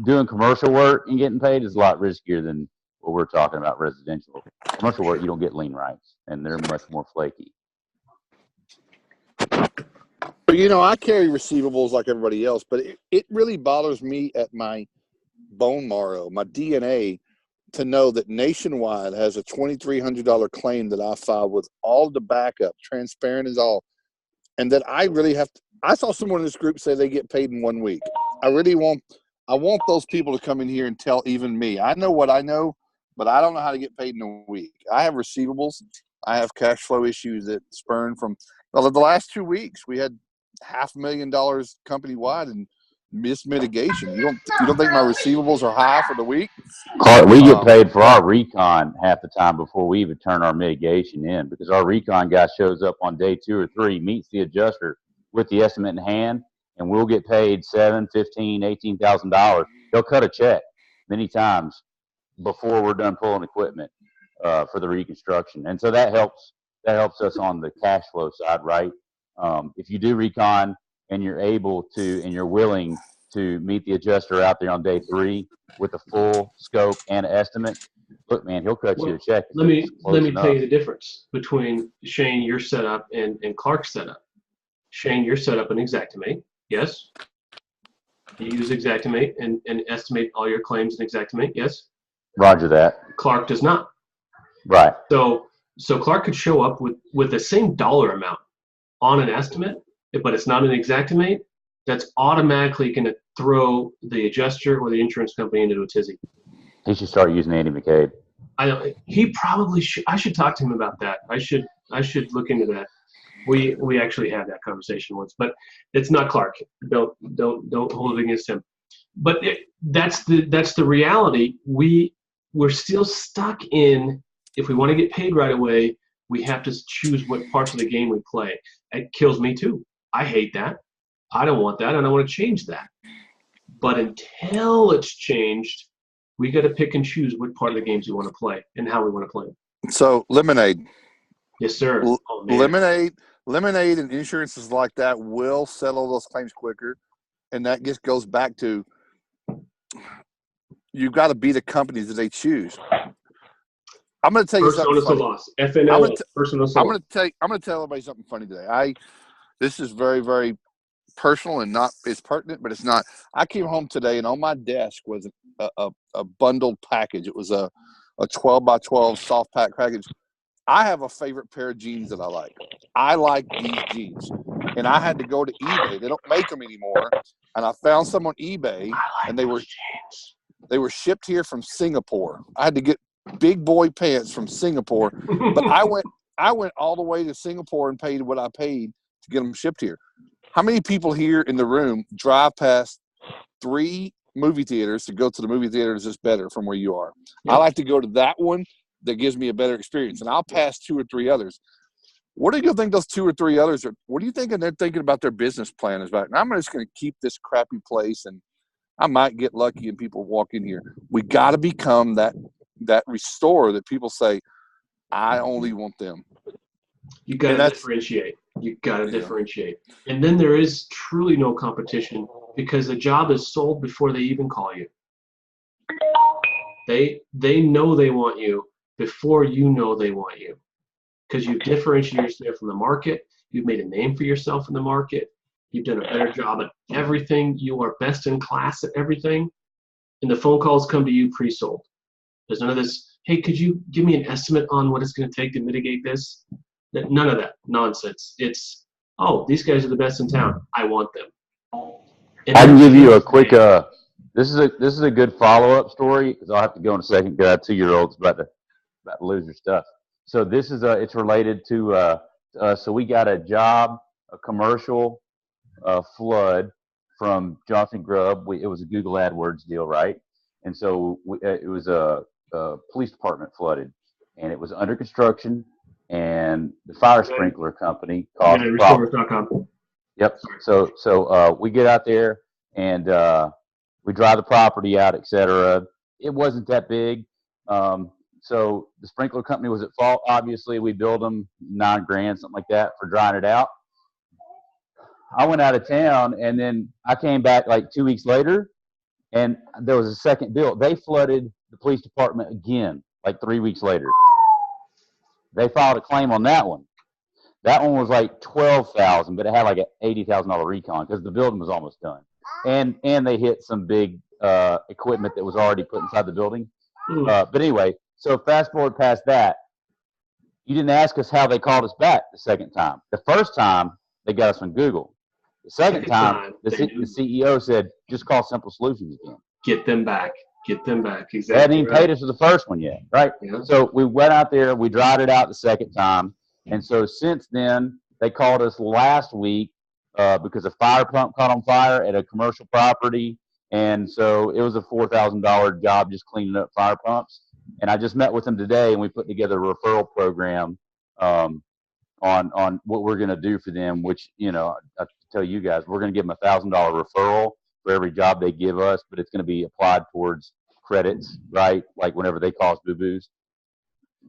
Doing commercial work and getting paid is a lot riskier than what we're talking about residential. Commercial work, you don't get lien rights, and they're much more flaky. But, I carry receivables like everybody else, but it really bothers me at my bone marrow, my DNA, to know that Nationwide has a $2,300 claim that I filed with all the backup, transparent as all, and that I really have to. I saw someone in this group say they get paid in 1 week. I want those people to come in here and tell even me. I know what I know, but I don't know how to get paid in a week. I have receivables. I have cash flow issues that spurn from the last 2 weeks. We had $500,000 company-wide in missed mitigation. You don't think my receivables are high for the week? Clark, we get paid for our recon half the time before we even turn our mitigation in, because our recon guy shows up on day 2 or 3, meets the adjuster with the estimate in hand, and we'll get paid $7,000, $15,000, $18,000. They'll cut a check many times before we're done pulling equipment for the reconstruction, and so that helps us on the cash flow side, right? If you do recon and you're able to and you're willing to meet the adjuster out there on day 3 with a full scope and estimate, look, man, he'll cut you a check. Let me tell you the difference between Shane, your setup, and Clark's setup. Shane, you're set up an Xactimate, yes? You use Xactimate and estimate all your claims in Xactimate, yes? Roger that. Clark does not. Right. So Clark could show up with the same dollar amount on an estimate, but it's not an Xactimate. That's automatically going to throw the adjuster or the insurance company into a tizzy. He should start using Andy McCabe. He probably should. I should talk to him about that. I should look into that. We actually had that conversation once, but it's not Clark. Don't hold it against him. But that's the reality. We're still stuck in, if we want to get paid right away, We have to choose what parts of the game we play. It kills me too. I hate that. I don't want that, and I want to change that. But until it's changed, we got to pick and choose what part of the games we want to play and how we want to play them. So lemonade, Yes, sir. Oh, man. lemonade, and insurances like that will settle those claims quicker, and that just goes back to you've got to be the companies that they choose. I'm going to tell you First something notice of funny. loss. FNL. First notice of I'm loss. going to tell everybody something funny today. This is very, very personal and not it's pertinent, but it's not. I came home today and on my desk was a bundled package. It was a 12 by 12 soft pack package. I have a favorite pair of jeans that I like. I like these jeans, and I had to go to eBay. They don't make them anymore, and I found some on eBay, and they were shipped here from Singapore. I had to get big boy pants from Singapore, but I went all the way to Singapore and paid what I paid to get them shipped here. How many people here in the room drive past 3 movie theaters to go to the movie theaters that's better from where you are? Yep. I like to go to that one that gives me a better experience, and I'll pass 2 or 3 others. What do you think those 2 or 3 others are? What do you think they're thinking about their business plan is about? And I'm just going to keep this crappy place, and I might get lucky and people walk in here. We got to become that restorer that people say, I only want them. You got to differentiate. You got to differentiate. And then there is truly no competition because the job is sold before they even call you. They know they want you before you know they want you because you've differentiated yourself from the market. You've made a name for yourself in the market. You've done a better job at everything. You are best in class at everything. And the phone calls come to you pre-sold. There's none of this, hey, could you give me an estimate on what it's going to take to mitigate this? None of that nonsense. It's, oh, these guys are the best in town. I want them. And I can give you a quick, this is a good follow-up story because I'll have to go in a second because I have 2-year-olds about to lose their stuff. So this is it's related to so we got a job, a commercial flood from Johnson Grubb. It was a Google AdWords deal, right? And so it was a police department flooded, and it was under construction, and the fire sprinkler company caused the problem. Yep. So we get out there and we drive the property out, etc. It wasn't that big. So the sprinkler company was at fault. Obviously, we billed them $9,000, something like that, for drying it out. I went out of town, and then I came back like 2 weeks later, and there was a second bill. They flooded the police department again, like 3 weeks later. They filed a claim on that one. That one was like $12,000, but it had like an $80,000 recon because the building was almost done, and they hit some big equipment that was already put inside the building. But anyway, so fast forward past that. You didn't ask us how they called us back the second time. The first time they got us on Google. The second time the CEO said, "Just call Simple Solutions again. Get them back. Get them back." Exactly. They hadn't even paid us for the first one yet, right? Yeah. So we went out there. We dried it out the second time. And so since then, they called us last week because a fire pump caught on fire at a commercial property. And so it was a $4,000 job just cleaning up fire pumps. And I just met with them today, and we put together a referral program on what we're going to do for them, which, you know, I tell you guys, we're going to give them $1,000 referral for every job they give us, but it's going to be applied towards credits, right? Like whenever they cause boo-boos.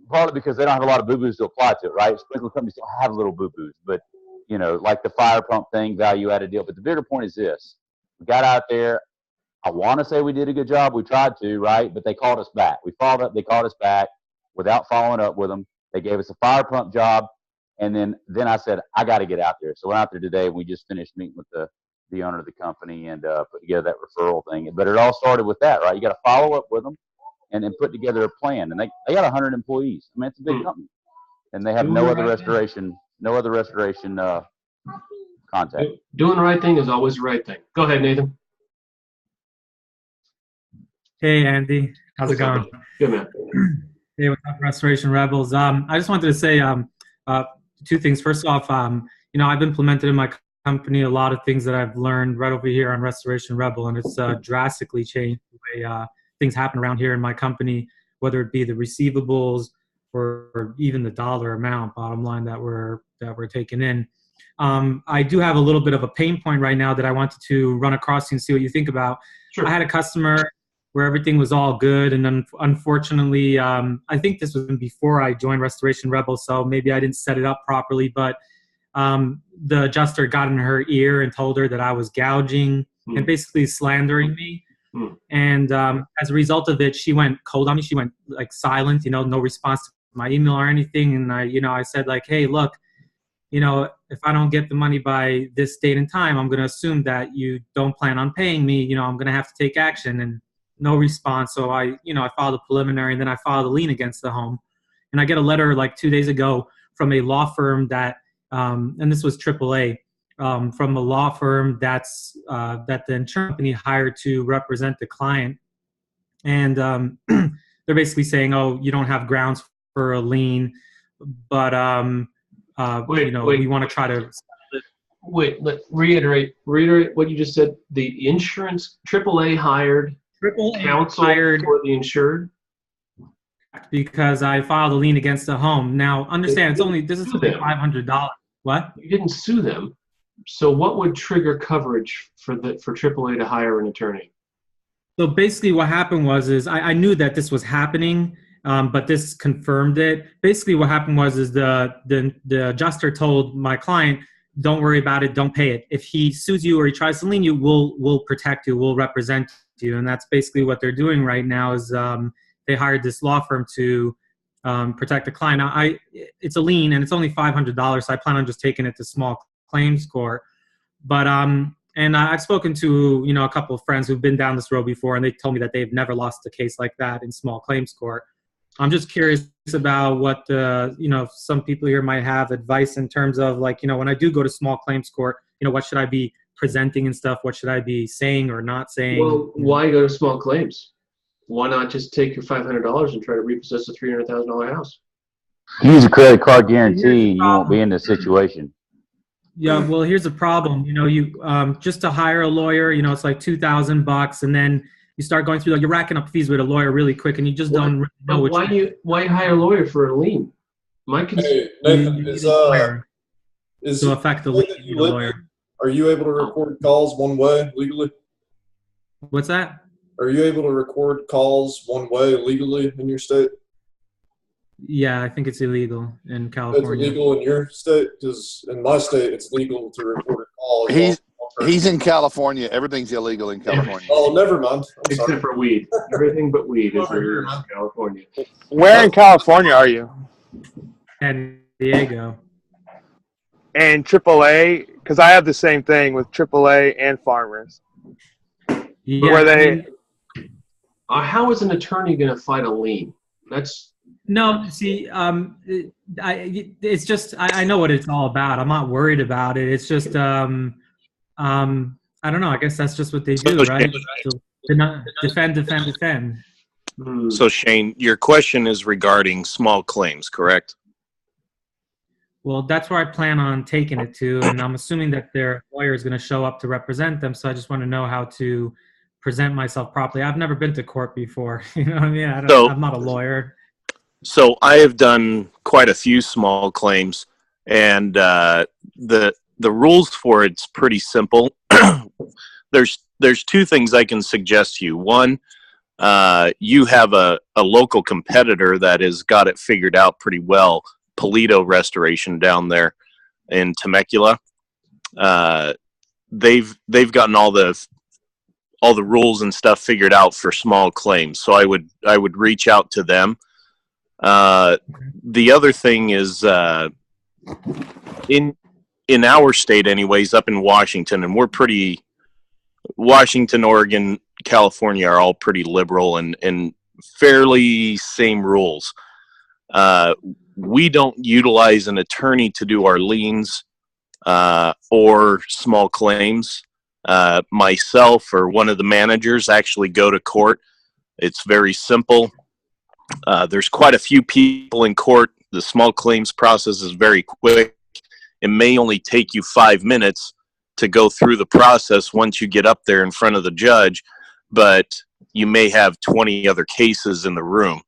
Partly because they don't have a lot of boo-boos to apply to it, right? Sprinkler companies don't have little boo-boos, but, you know, like the fire pump thing, value-added deal. But the bigger point is this. We got out there. I want to say we did a good job. We tried to, right? But they called us back. We followed up. They called us back without following up with them. They gave us a fire pump job. And then I said, I got to get out there. So we're out there today, and we just finished meeting with the owner of the company and put together that referral thing. But it all started with that, right? You got to follow up with them and then put together a plan. And they got 100 employees. I mean, it's a big company. And they have no other restoration contact. Doing the right thing is always the right thing. Go ahead, Nathan. Hey, Andy. How's it going? Good, man. Hey, what's up, Restoration Rebels? I just wanted to say 2 things. First off, you know, I've implemented in my company a lot of things that I've learned right over here on Restoration Rebel, and it's drastically changed the way things happen around here in my company, whether it be the receivables, for even the dollar amount, bottom line, that we're taking in. I do have a little bit of a pain point right now that I wanted to run across you and see what you think about. Sure. I had a customer where everything was all good, and then unfortunately, I think this was before I joined Restoration Rebel, so maybe I didn't set it up properly, but the adjuster got in her ear and told her that I was gouging and basically slandering me. And as a result of it, she went cold on me. She went like silent, no response to my email or anything. And I said like, hey, look, if I don't get the money by this date and time, I'm going to assume that you don't plan on paying me. I'm going to have to take action. And no response. So I filed a preliminary, and then I filed a lien against the home. And I get a letter like 2 days ago from a law firm that, and this was AAA, from a law firm that the insurance company hired to represent the client. And they're basically saying, oh, you don't have grounds for a lien, but we want to try to. Wait, reiterate what you just said. The insurance, AAA hired counsel for the insured? Because I filed a lien against the home. Now, understand, this is only $500. What? You didn't sue them. So what would trigger coverage for AAA to hire an attorney? So basically what happened was I knew that this was happening, but this confirmed it. Basically what happened was the adjuster told my client, don't worry about it, don't pay it. If he sues you or he tries to lien you, we'll protect you, we'll represent you. And that's basically what they're doing right now is they hired this law firm to protect the client. Now, it's a lien and it's only $500, so I plan on just taking it to small claims court. But and I've spoken to a couple of friends who've been down this road before, and they told me that they've never lost a case like that in small claims court. I'm just curious about what some people here might have advice in terms of when I do go to small claims court, what should I be presenting and stuff? What should I be saying or not saying? Well, why go to small claims? Why not just take your $500 and try to repossess a $300,000 house? Use a credit card guarantee, you won't be in this situation. Yeah, well, here's the problem. You just to hire a lawyer, it's like $2,000, and then you start going through, you're racking up fees with a lawyer really quick, and you just don't really know why hire a lawyer for a lien? My Hey, Nathan, to affect the lien, you need a lawyer. Are you able to record calls one way legally? What's that? Are you able to record calls one way legally in your state? Yeah, I think it's illegal in California. It's illegal in your state? Because in my state, it's legal to record a call. He's in California. Everything's illegal in California. Oh, never mind. Except for weed. Everything but weed is illegal in California. Where in California are you? San Diego. And AAA, because I have the same thing with AAA and Farmers. Yeah, where they. How is an attorney going to fight a lien? No, see, it's just I know what it's all about. I'm not worried about it. It's just I don't know. I guess that's just what they do, right? So, defend. So Shane, your question is regarding small claims, correct? Well, that's where I plan on taking it to, and I'm assuming that their lawyer is going to show up to represent them. So I just want to know how to present myself properly. I've never been to court before. You know what I mean? I'm not a lawyer. So I have done quite a few small claims, and the rules for it's pretty simple. There's two things I can suggest to you. One, you have a local competitor that has got it figured out pretty well, Polito Restoration down there in Temecula. They've gotten all the rules and stuff figured out for small claims. So I would reach out to them. The other thing is in our state anyways, up in Washington, and Washington, Oregon, California are all pretty liberal and fairly same rules. We don't utilize an attorney to do our liens or small claims. Myself or one of the managers actually go to court. It's very simple. There's quite a few people in court. The small claims process is very quick. It may only take you 5 minutes to go through the process once you get up there in front of the judge, but you may have 20 other cases in the room.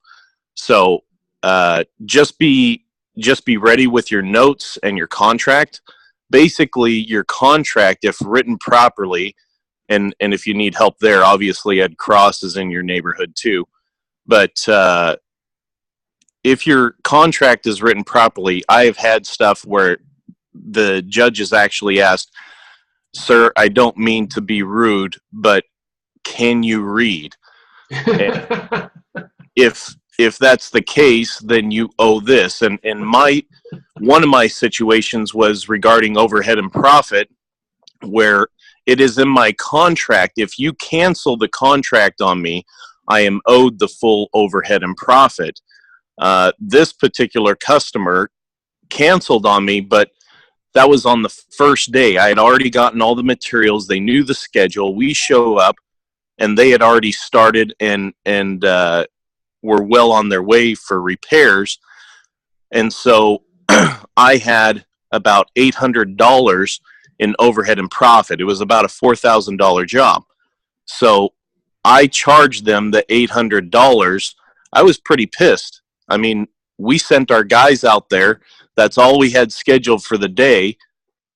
So just be ready with your notes and your contract. Basically, your contract, if written properly, and if you need help there, obviously Ed Cross is in your neighborhood too. But if your contract is written properly, I have had stuff where the judge has actually asked, "Sir, I don't mean to be rude, but can you read?" And if that's the case, then you owe this. And one of my situations was regarding overhead and profit, where it is in my contract. If you cancel the contract on me, I am owed the full overhead and profit. This particular customer canceled on me, but that was on the first day. I had already gotten all the materials. They knew the schedule. We show up, and they had already started and were well on their way for repairs. And so I had about $800 in overhead and profit. It was about a $4,000 job. So I charged them the $800. I was pretty pissed. I mean, we sent our guys out there. That's all we had scheduled for the day.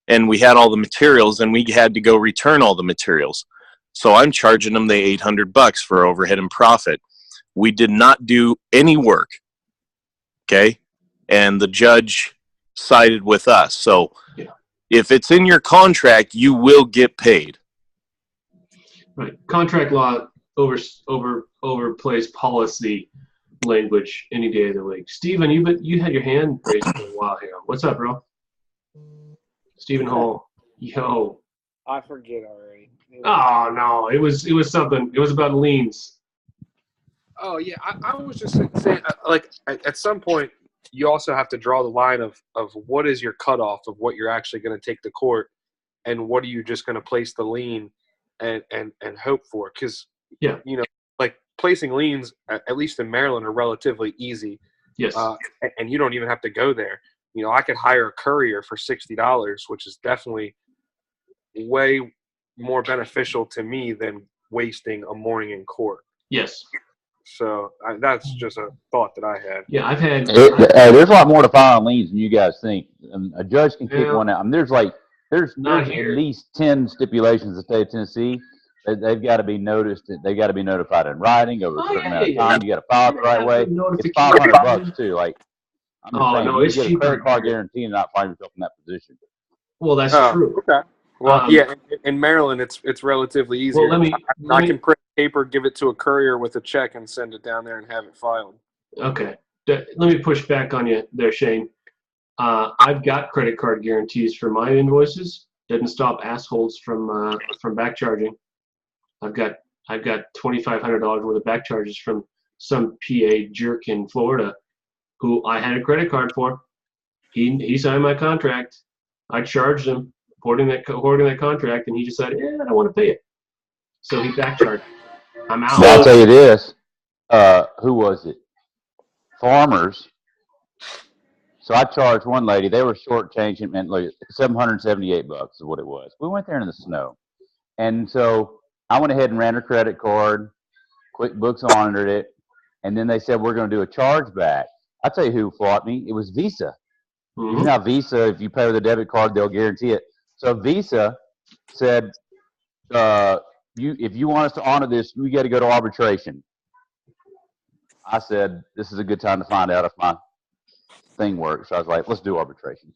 And we had all the materials, and we had to go return all the materials. So I'm charging them the $800 for overhead and profit. We did not do any work. Okay. And the judge sided with us. So if it's in your contract, you will get paid. Right. Contract law overplays policy language any day of the week. Steven, you had your hand raised for a while here. What's up, bro? Stephen Hall. Yo. I forget already. Oh no, it was something. It was about liens. Oh yeah, I was just saying, like at some point, you also have to draw the line of what is your cutoff of what you're actually going to take to court, and what are you just going to place the lien and hope for? Because like placing liens, at least in Maryland, are relatively easy. Yes. And you don't even have to go there. I could hire a courier for $60, which is definitely way more beneficial to me than wasting a morning in court. Yes. So that's just a thought that I had. Yeah, I've had. There's a lot more to file on liens than you guys think. A judge can kick one out. I mean, there's at least 10 stipulations in the state of Tennessee. They've got to be noticed. They've got to be notified in writing over a certain amount of time. You got to file it the right way. It's $500 too. Like, I'm just saying, no, you it's get a cheaper. credit card guarantee and not find yourself in that position. Well, that's true. Okay. Well, in Maryland, it's relatively easy. Well, I can print paper, give it to a courier with a check, and send it down there and have it filed. Okay. Let me push back on you there, Shane. I've got credit card guarantees for my invoices. Doesn't stop assholes from back charging. I've got $2,500 worth of back charges from some PA jerk in Florida who I had a credit card for. He signed my contract. I charged him according to that contract, and he decided, I don't want to pay it. So he back charged. I'm out. I'll tell you this. Who was it? Farmers. So I charged one lady. They were shortchanging, meant like $778 is what it was. We went there in the snow, and so I went ahead and ran her credit card. QuickBooks honored it, and then they said we're going to do a chargeback. I'll tell you who fought me. It was Visa. Mm-hmm. You know how Visa, if you pay with a debit card, they'll guarantee it. So Visa said, if you want us to honor this, we got to go to arbitration. I said, this is a good time to find out if my thing works. So I was like, let's do arbitration.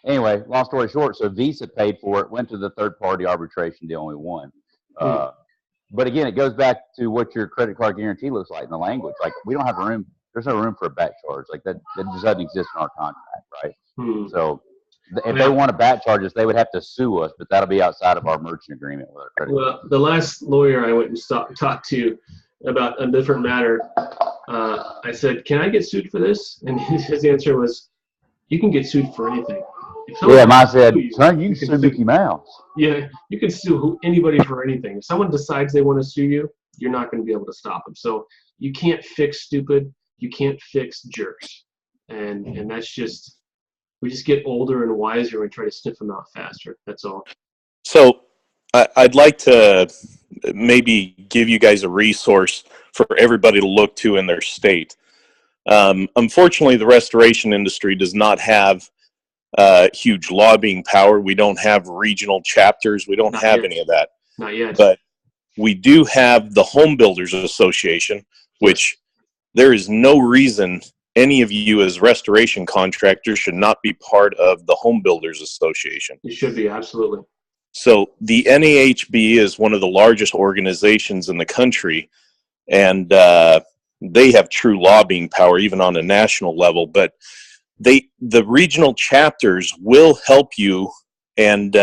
Anyway, long story short, so Visa paid for it, went to the third-party arbitration deal, and we won. But again, it goes back to what your credit card guarantee looks like in the language. Like, we don't have room. There's no room for a back charge. Like, that just doesn't exist in our contract, right? So if they want to back charge us, they would have to sue us, but that'll be outside of our merchant agreement with our credit card. Well, the last lawyer I went and talked to about a different matter, I said, can I get sued for this? And his answer was, you can get sued for anything. Mine said, son, you can sue Mickey Mouse. Yeah, you can sue anybody for anything. If someone decides they want to sue you, you're not going to be able to stop them. So you can't fix stupid. You can't fix jerks. And that's just, we just get older and wiser and try to sniff them out faster. That's all. So I'd like to maybe give you guys a resource for everybody to look to in their state. Unfortunately, the restoration industry does not have huge lobbying power. We don't have regional chapters. We don't Not have yet. any of that. Not yet. But we do have the Home Builders Association, which there is no reason any of you as restoration contractors should not be part of the Home Builders Association. It should be, absolutely. So the NAHB is one of the largest organizations in the country, and they have true lobbying power even on a national level. But the regional chapters will help you, and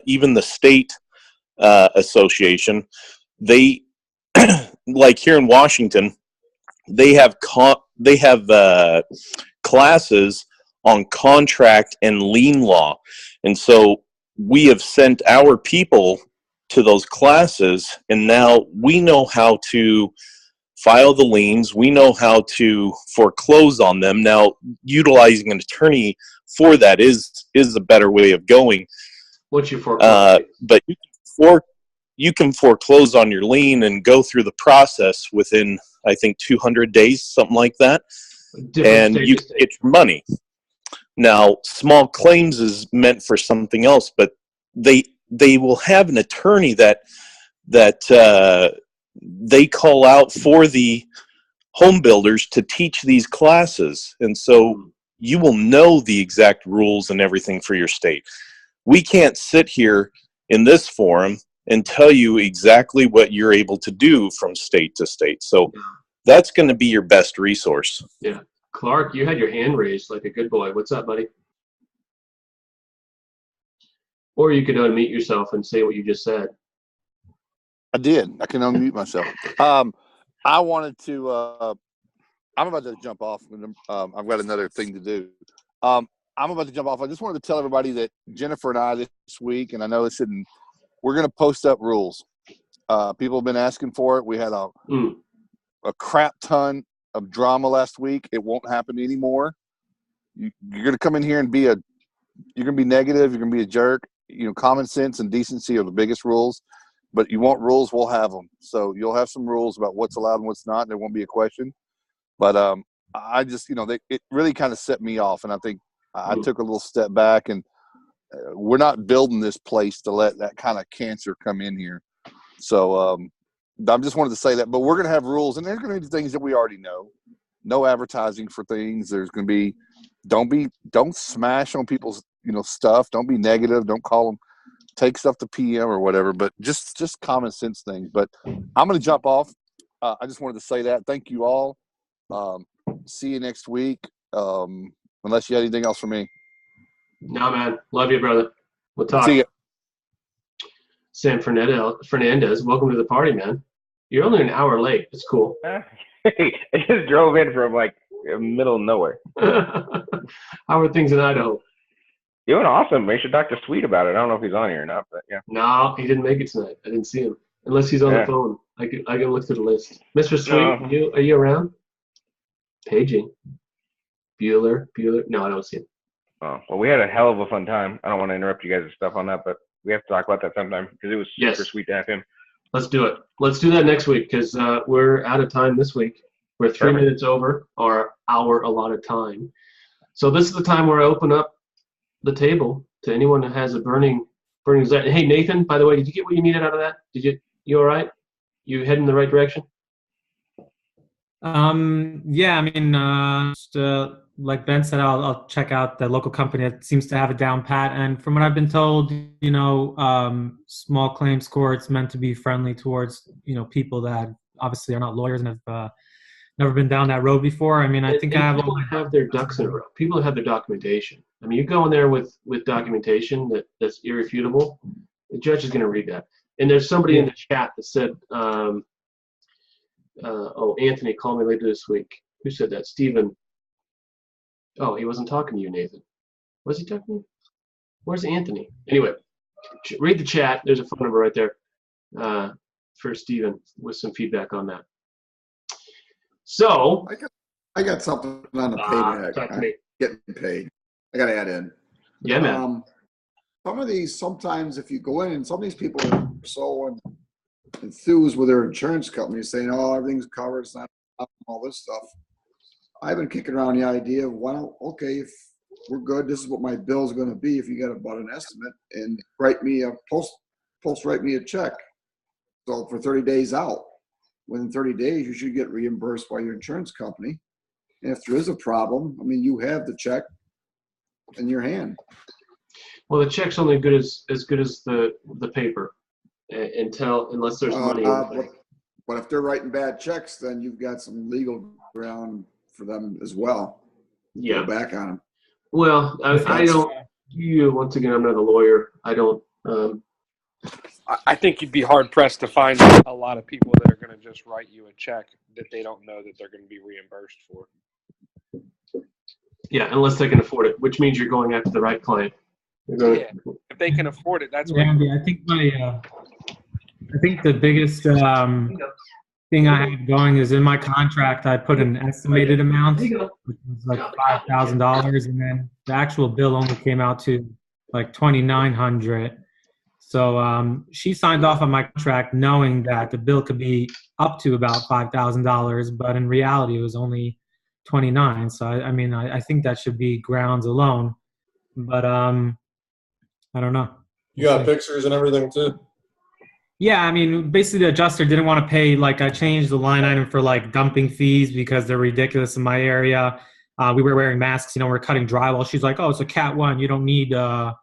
even the state association. They like here in Washington, they have classes on contract and lien law, and so we have sent our people to those classes, and now we know how to file the liens. We know how to foreclose on them. Now, utilizing an attorney for that is a better way of going. What's your foreclosure? But you can foreclose on your lien and go through the process within, I think, 200 days, something like that. And you can get your money. Now, small claims is meant for something else, but they will have an attorney that they call out for the home builders to teach these classes. And so you will know the exact rules and everything for your state. We can't sit here in this forum and tell you exactly what you're able to do from state to state. So that's going to be your best resource. Yeah. Clark, you had your hand raised like a good boy. What's up, buddy? Or you could unmute yourself and say what you just said. I did. I can unmute myself. I wanted to, I'm about to jump off. I've got another thing to do. I'm about to jump off. I just wanted to tell everybody that Jennifer and I this week, and I know this isn't, we're going to post up rules. People have been asking for it. We had a crap ton of drama last week. It won't happen anymore. You're going to come in here and you're going to be negative. You're going to be a jerk. You know, common sense and decency are the biggest rules. But you want rules, we'll have them. So you'll have some rules about what's allowed and what's not, and there won't be a question. But I just, it really kind of set me off, and I think I took a little step back, and we're not building this place to let that kind of cancer come in here. So I just wanted to say that. But we're going to have rules, and there's going to be things that we already know. No advertising for things. There's going to be, don't smash on people's, stuff. Don't be negative. Don't call them. Take stuff to PM or whatever, but just common sense things. But I'm going to jump off. I just wanted to say that. Thank you all. See you next week. Unless you had anything else for me. No, man. Love you, brother. We'll talk. See ya. Sam Fernandez, welcome to the party, man. You're only an hour late. It's cool. Hey, I just drove in from middle of nowhere. How are things in Idaho? Doing awesome. We should talk to Sweet about it. I don't know if he's on here or not, but yeah. No, he didn't make it tonight. I didn't see him. Unless he's on the phone. I can look through the list. Mr. Sweet, are you around? Paging. Bueller. No, I don't see him. Oh, well, we had a hell of a fun time. I don't want to interrupt you guys' stuff on that, but we have to talk about that sometime because it was super sweet to have him. Let's do it. Let's do that next week because we're out of time this week. We're 3 minutes over our hour allotted time. So this is the time where I open up the table to anyone that has a burning desire. Hey, Nathan, by the way, did you get what you needed out of that? You all right? You heading in the right direction? Yeah, I mean, just, like Ben said, I'll check out the local company that seems to have it down pat. And from what I've been told, small claims court's meant to be friendly towards, people that obviously are not lawyers and have never been down that road before. I mean, I think I have people have their ducks in a row. People have their documentation. I mean, you go in there with documentation that's irrefutable, the judge is going to read that. And there's somebody in the chat that said, Anthony, call me later this week. Who said that? Stephen. Oh, he wasn't talking to you, Nathan. Was he talking to you? Where's Anthony? Anyway, read the chat. There's a phone number right there for Stephen with some feedback on that. So I got something on the payback. I'm getting paid. I got to add in. Yeah, man. Some of these, sometimes if you go in, and some of these people are so enthused with their insurance company saying, "Oh, everything's covered, it's not all this stuff." I've been kicking around the idea of, well, okay, if we're good, this is what my bill's going to be. If you got about an estimate, and write me a write me a check. So for 30 days out, within 30 days, you should get reimbursed by your insurance company. And if there is a problem, I mean, you have the check in your hand. Well, the check's only good as good as the paper unless there's money. But if they're writing bad checks, then you've got some legal ground for them as well. Yeah. Go back on them. Well, I don't. Once again, I'm not a lawyer. I don't. I think you'd be hard pressed to find a lot of people that are going to just write you a check that they don't know that they're going to be reimbursed for. Yeah, unless they can afford it, which means you're going after the right client. Yeah, if they can afford it, that's what. Andy, I think the biggest thing I have going is in my contract. I put an estimated amount, which was like $5,000, and then the actual bill only came out to like $2,900. So she signed off on my contract knowing that the bill could be up to about $5,000, but in reality it was only $29,000. So I think that should be grounds alone. But I don't know. You got pictures and everything too? Yeah, I mean, basically the adjuster didn't want to pay, like I changed the line item for like dumping fees because they're ridiculous in my area. We were wearing masks, we're cutting drywall. She's like, oh, it's a Cat 1. You don't need to,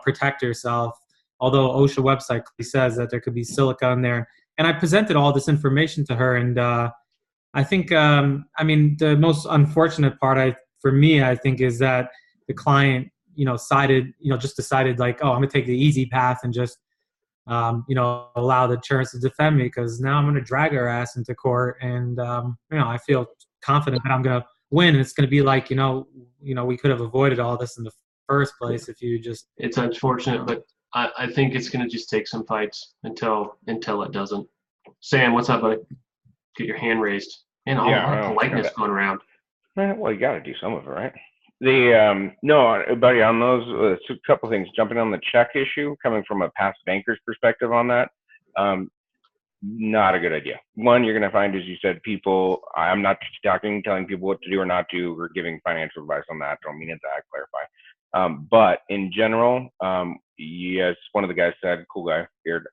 protect yourself. Although OSHA website says that there could be silica in there. And I presented all this information to her. And I think, the most unfortunate part for me, I think, is that the client, just decided like, oh, I'm going to take the easy path and just, allow the insurance to defend me, because now I'm going to drag her ass into court. And, I feel confident that I'm going to win. And it's going to be like, we could have avoided all this in the first place if you just. It's unfortunate, but I think it's going to just take some fights until it doesn't. Sam, what's up, buddy? Get your hand raised. And all the politeness going around. Well, you got to do some of it, right? No, buddy, on those, a couple things. Jumping on the check issue, coming from a past banker's perspective on that, not a good idea. One, you're going to find, as you said, people, I'm not telling people what to do or not do, or giving financial advice on that. Don't mean it that, clarify. But in general, yes, one of the guys said, cool guy here,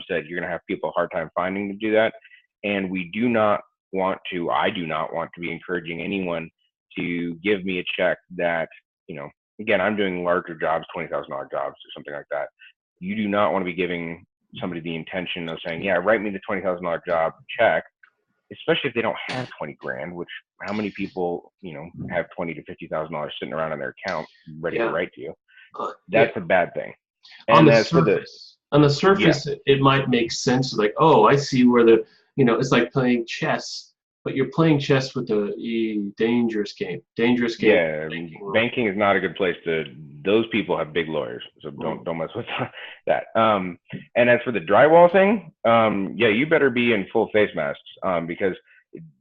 said you're going to have people a hard time finding to do that. And I do not want to be encouraging anyone to give me a check that, again, I'm doing larger jobs, $20,000 jobs or something like that. You do not want to be giving somebody the intention of saying, yeah, write me the $20,000 job check, especially if they don't have 20 grand, which how many people, have $20,000 to $50,000 sitting around in their account ready to write to you. That's a bad thing. And on the surface, it might make sense. Like, oh, I see where it's like playing chess. But you're playing chess with a dangerous game. Yeah, banking is not a good place to. Those people have big lawyers, so don't mess with that. And as for the drywall thing, you better be in full face masks, because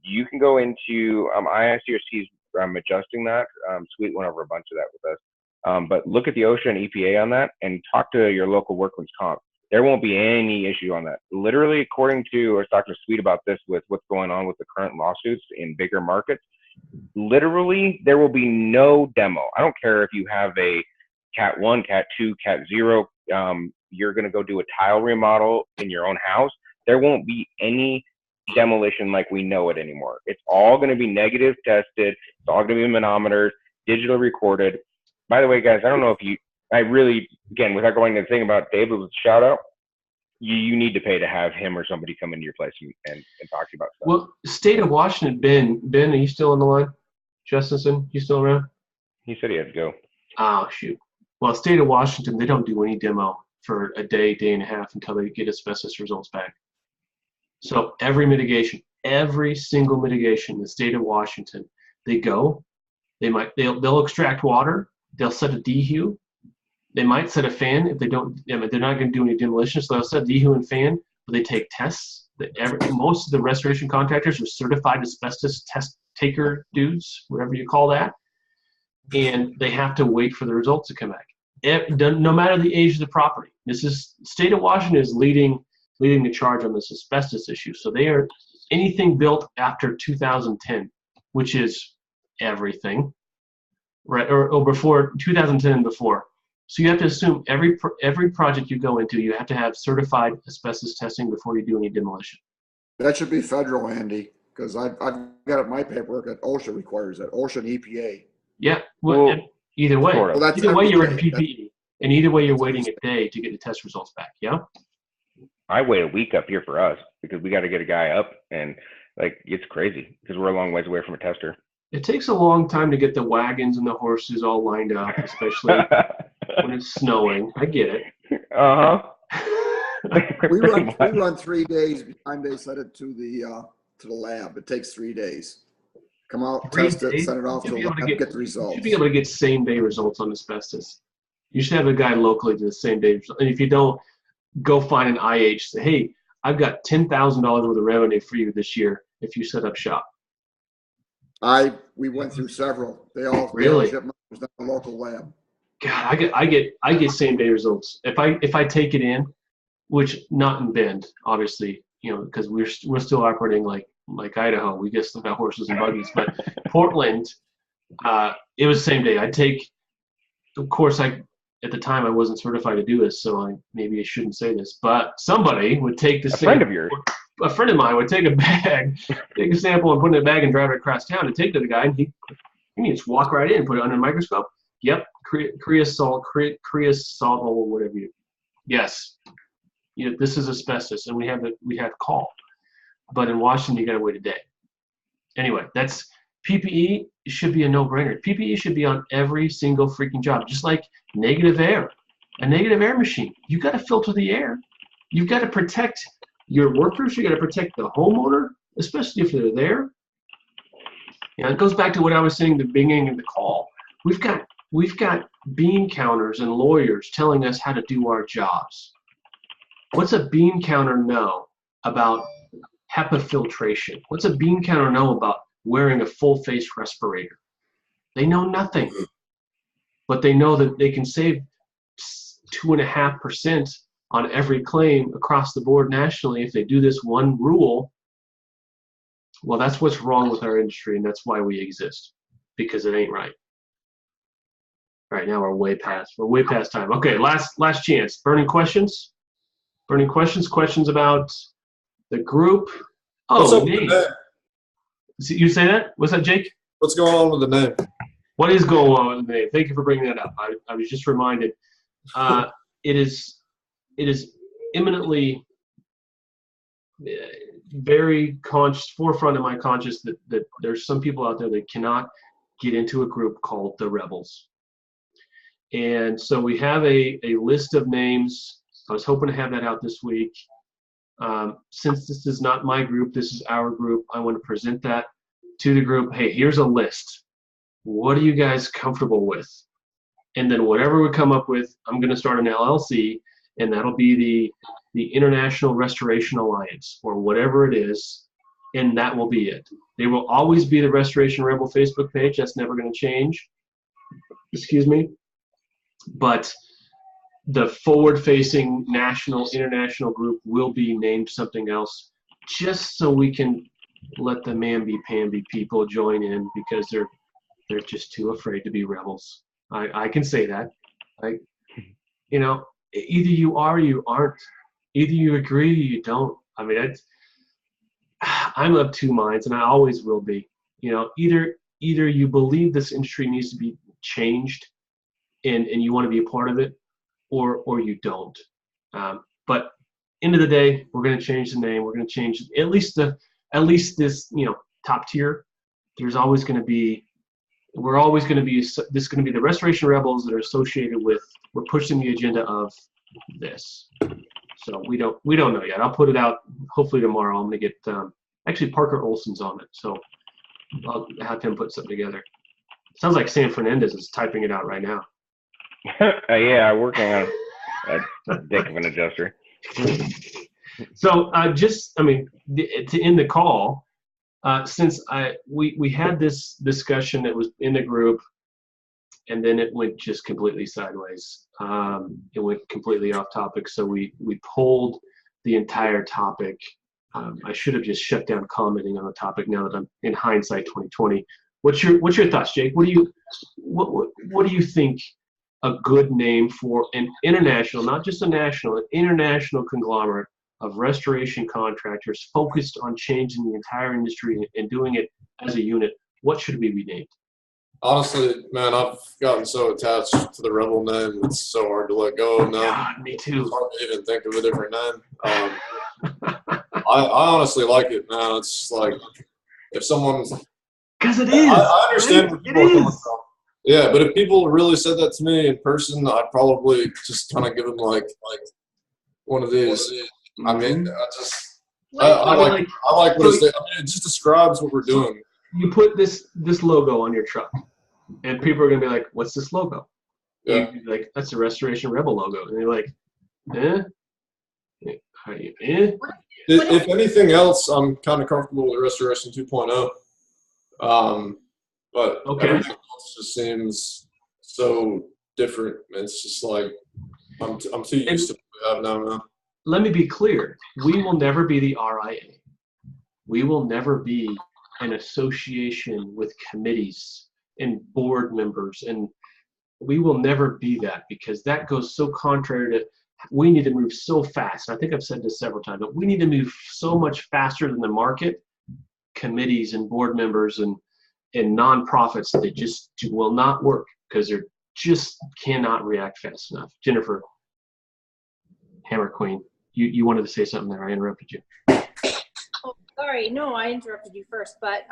you can go into IICRC's adjusting that. Sweet went over a bunch of that with us. But look at the OSHA and EPA on that, and talk to your local workman's comp. There won't be any issue on that. Literally, according to, I was talking to Sweet about this with what's going on with the current lawsuits in bigger markets, literally, there will be no demo. I don't care if you have a Cat 1, Cat 2, Cat 0, you're going to go do a tile remodel in your own house. There won't be any demolition like we know it anymore. It's all going to be negative tested. It's all going to be manometers, digital recorded. By the way, guys, I don't know if I really, again, without going to the thing about David with shout out, you need to pay to have him or somebody come into your place and talk to you about stuff. Well, state of Washington, Ben, are you still on the line? Justinson, you still around? He said he had to go. Oh, shoot. Well, state of Washington, they don't do any demo for a day and a half until they get asbestos results back. So every single mitigation in the state of Washington, they'll extract water, they'll set a DHU. They might set a fan if they don't. They're not going to do any demolition, so they'll set DHU and fan. But they take tests. Most of the restoration contractors are certified asbestos test taker dudes, whatever you call that, and they have to wait for the results to come back. No matter the age of the property, state of Washington is leading the charge on this asbestos issue. So they are anything built after 2010 which is everything, right? Or before 2010 and before. So you have to assume every project you go into, you have to have certified asbestos testing before you do any demolition. That should be federal, Andy, because I've got it, my paperwork that OSHA requires that, OSHA and EPA. Yeah, well, either way. sort of. Well, that's Either way, you're in every day. PPE. And either way, you're waiting a day to get the test results back, yeah? I wait a week up here for us because we got to get a guy up, and like it's crazy because we're a long ways away from a tester. It takes a long time to get the wagons and the horses all lined up, especially when it's snowing. I get it. We run 3 days behind they send it to the lab. It takes 3 days. Come out, 3 test it, days? send it off to the lab, get the results. You should be able to get same-day results on asbestos. You should have a guy locally do the same-day result. And if you don't, go find an IH. Say, hey, I've got $10,000 worth of revenue for you this year if you set up shop. We went through several. They all Really? shipped was at the local lab. God, I get same-day results if I take it in, which not in Bend, obviously, you know, because we're still operating like Idaho. We just still got horses and buggies, but Portland, it was same day. I'd take, of course, at the time I wasn't certified to do this, so maybe I shouldn't say this, but somebody would take the friend of yours. A friend of mine would take a bag, take a sample and put it in a bag and drive it across town and take it to the guy, and he just walk right in, put it under a microscope. Yep, creosote, or whatever you. Yes, you know, this is asbestos, and we have call, but in Washington you got to wait a day. Anyway, that's PPE should be a no-brainer. PPE should be on every single freaking job, just like negative air. A negative air machine. You got to filter the air. You've got to protect your workers. You got to protect the homeowner, especially if they're there. Yeah, it goes back to what I was saying at the beginning of the call. We've got bean counters and lawyers telling us how to do our jobs. What's a bean counter know about HEPA filtration? What's a bean counter know about wearing a full face respirator? They know nothing, but they know that they can save 2.5% on every claim across the board nationally if they do this one rule. Well, that's what's wrong with our industry, and that's why we exist, because it ain't right. All right, now we're way past time. Okay, last chance. Burning questions questions about the group. What's Oh, up with the Nate. name? You say that? What's that, Jake? What's going on with the name? What is going on with the name? Thank you for bringing that up. I was just reminded. It is imminently very forefront of my conscious that there's some people out there that cannot get into a group called the Rebels. And so we have a list of names. I was hoping to have that out this week. Since this is not my group, this is our group, I want to present that to the group. Hey, here's a list. What are you guys comfortable with? And then whatever we come up with, I'm going to start an LLC, and that'll be the International Restoration Alliance, or whatever it is, and that will be it. There will always be the Restoration Rebel Facebook page. That's never going to change. Excuse me. But the forward-facing national, international group will be named something else, just so we can let the mamby-pamby people join in, because they're just too afraid to be rebels. I can say that. You know, either you are or you aren't. Either you agree or you don't. I mean, I'm of two minds, and I always will be. You know, either you believe this industry needs to be changed, and you want to be a part of it, or you don't. But end of the day, we're going to change the name. We're going to change at least this, you know, top tier. There's always going to be. We're always going to be. This is going to be the Restoration Rebels that are associated with. We're pushing the agenda of this. So we don't know yet. I'll put it out hopefully tomorrow. I'm going to get actually Parker Olson's on it, so I'll have him put something together. Sounds like Sam Fernandez is typing it out right now. Yeah, working on a dick of an adjuster. So to end the call, since we had this discussion that was in the group, and then it went just completely sideways. It went completely off topic. So we pulled the entire topic I should have just shut down commenting on the topic now that I'm in hindsight 2020. What's your thoughts, Jake? What do you think a good name for an international, not just a national, an international conglomerate of restoration contractors focused on changing the entire industry and doing it as a unit? What should we be named? Honestly, man, I've gotten so attached to the Rebel name, it's so hard to let go of now. God, me too. It's hard to even think of a different name. I honestly like it, man. It's like if someone's because it is. I understand where people are coming is. from. Yeah, but if people really said that to me in person, I'd probably just kind of give them like one of these. I mean, I like what it's. I mean, it just describes what we're doing. You put this logo on your truck, and people are gonna be like, "What's this logo?" Yeah. You'd be like, "That's the Restoration Rebel logo," and they're like, "Eh." If anything else, I'm kind of comfortable with Restoration 2.0. But everything else just seems so different. It's just like I'm too used to what we have now, man. Let me be clear. We will never be the RIA. We will never be an association with committees and board members, and we will never be that because that goes so contrary to. We need to move so fast. I think I've said this several times, but we need to move so much faster than the market. Committees and board members and nonprofits, they just will not work because they just cannot react fast enough. Jennifer, Hammer Queen, you wanted to say something there. I interrupted you. Oh, sorry. No, I interrupted you first. But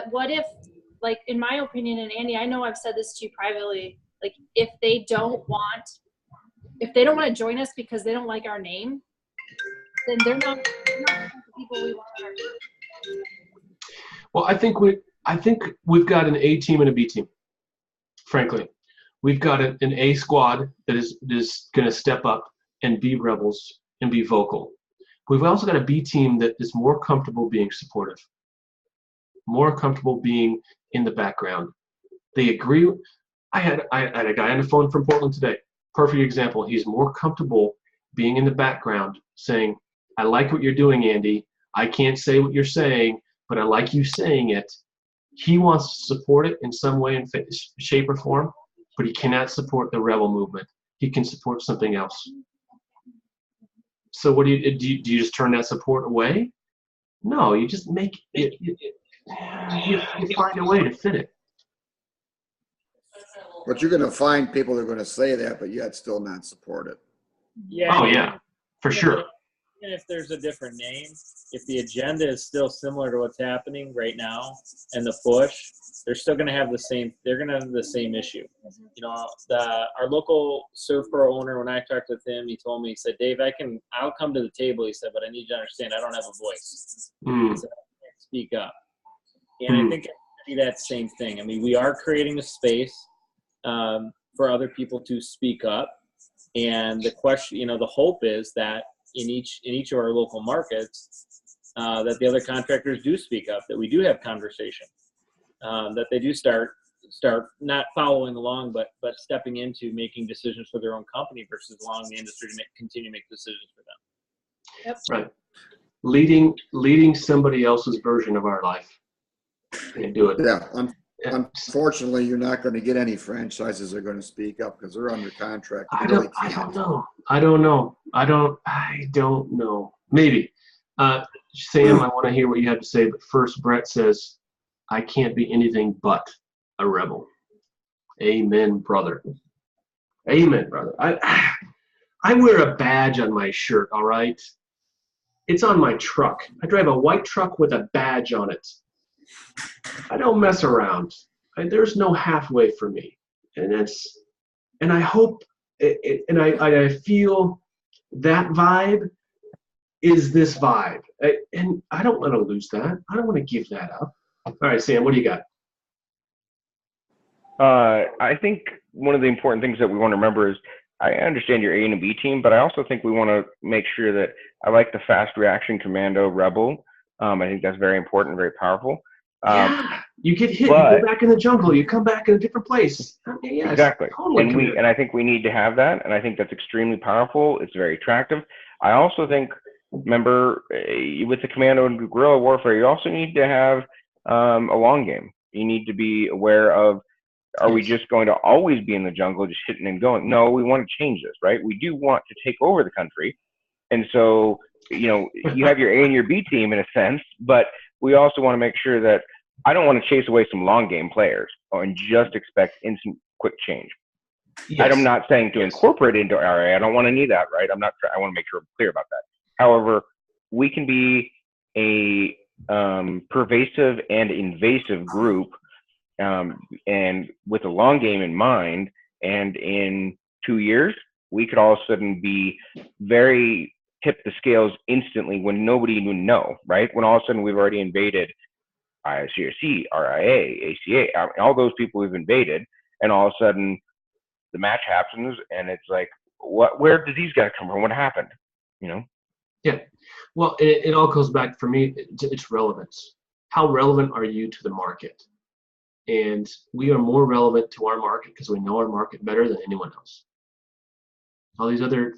what if, like, in my opinion, and Andy, I know I've said this to you privately, like, if they don't want to join us because they don't like our name, then they're not the people we want on our team. Well, I think we've got an A team and a B team. Frankly, we've got an A squad that is going to step up and be rebels and be vocal. We've also got a B team that is more comfortable being supportive, more comfortable being in the background. They agree. I had a guy on the phone from Portland today. Perfect example. He's more comfortable being in the background saying, I like what you're doing, Andy. I can't say what you're saying, but I like you saying it. He wants to support it in some way, in shape or form, but he cannot support the rebel movement. He can support something else. So what do you just turn that support away? No, you just make it. You find a way to fit it. But you're going to find people that are going to say that, but yet still not support it. Yeah. Oh yeah, for sure. Even if there's a different name, if the agenda is still similar to what's happening right now and the push, they're still going to have the same. They're going to have the same issue. You know, our local Surfboro owner, when I talked with him, he told me, he said, Dave, I'll come to the table. He said, but I need you to understand, I don't have a voice. He said, I can't speak up. And I think it's going to be that same thing. I mean, we are creating a space for other people to speak up. And the question, the hope is that in each of our local markets, that the other contractors do speak up, that we do have conversation, that they do start not following along, but stepping into making decisions for their own company versus allowing the industry to continue to make decisions for them. Yep. Right. Leading somebody else's version of our life. And do it. Yeah. Unfortunately, you're not going to get any franchises that are going to speak up because they're under contract. I don't know. Maybe. Sam, I want to hear what you have to say, but first, Brett says, I can't be anything but a rebel. Amen, brother. Amen, brother. I wear a badge on my shirt, all right? It's on my truck. I drive a white truck with a badge on it. I don't mess around. There's no halfway for me. And I hope, and I feel that vibe is this vibe. And I don't want to lose that. I don't want to give that up. All right, Sam, what do you got? I think one of the important things that we want to remember is I understand your A and a B team, but I also think we want to make sure that I like the fast reaction commando rebel. I think that's very important, very powerful. Yeah, you get hit, you go back in the jungle, you come back in a different place. Yes, exactly. Totally and I think we need to have that, and I think that's extremely powerful. It's very attractive. I also think Remember, with the commando and guerrilla warfare, you also need to have a long game. You need to be aware of, are we just going to always be in the jungle, just hitting and going? No, we want to change this, right? We do want to take over the country. And so, you have your A and your B team in a sense, but we also want to make sure that I don't want to chase away some long game players and just expect instant quick change. Yes. I'm not saying to incorporate it into RA. I don't want any of that, right? I want to make sure I'm clear about that. However, we can be a pervasive and invasive group, and with a long game in mind, and in 2 years, we could all of a sudden be very tip the scales instantly when nobody even know, right? When all of a sudden we've already invaded ICRC, RIA, ACA, all those people we've invaded, and all of a sudden the match happens, and it's like, where did these guys come from? What happened? Yeah. Well, it all goes back for me. It's relevance. How relevant are you to the market? And we are more relevant to our market because we know our market better than anyone else. All these other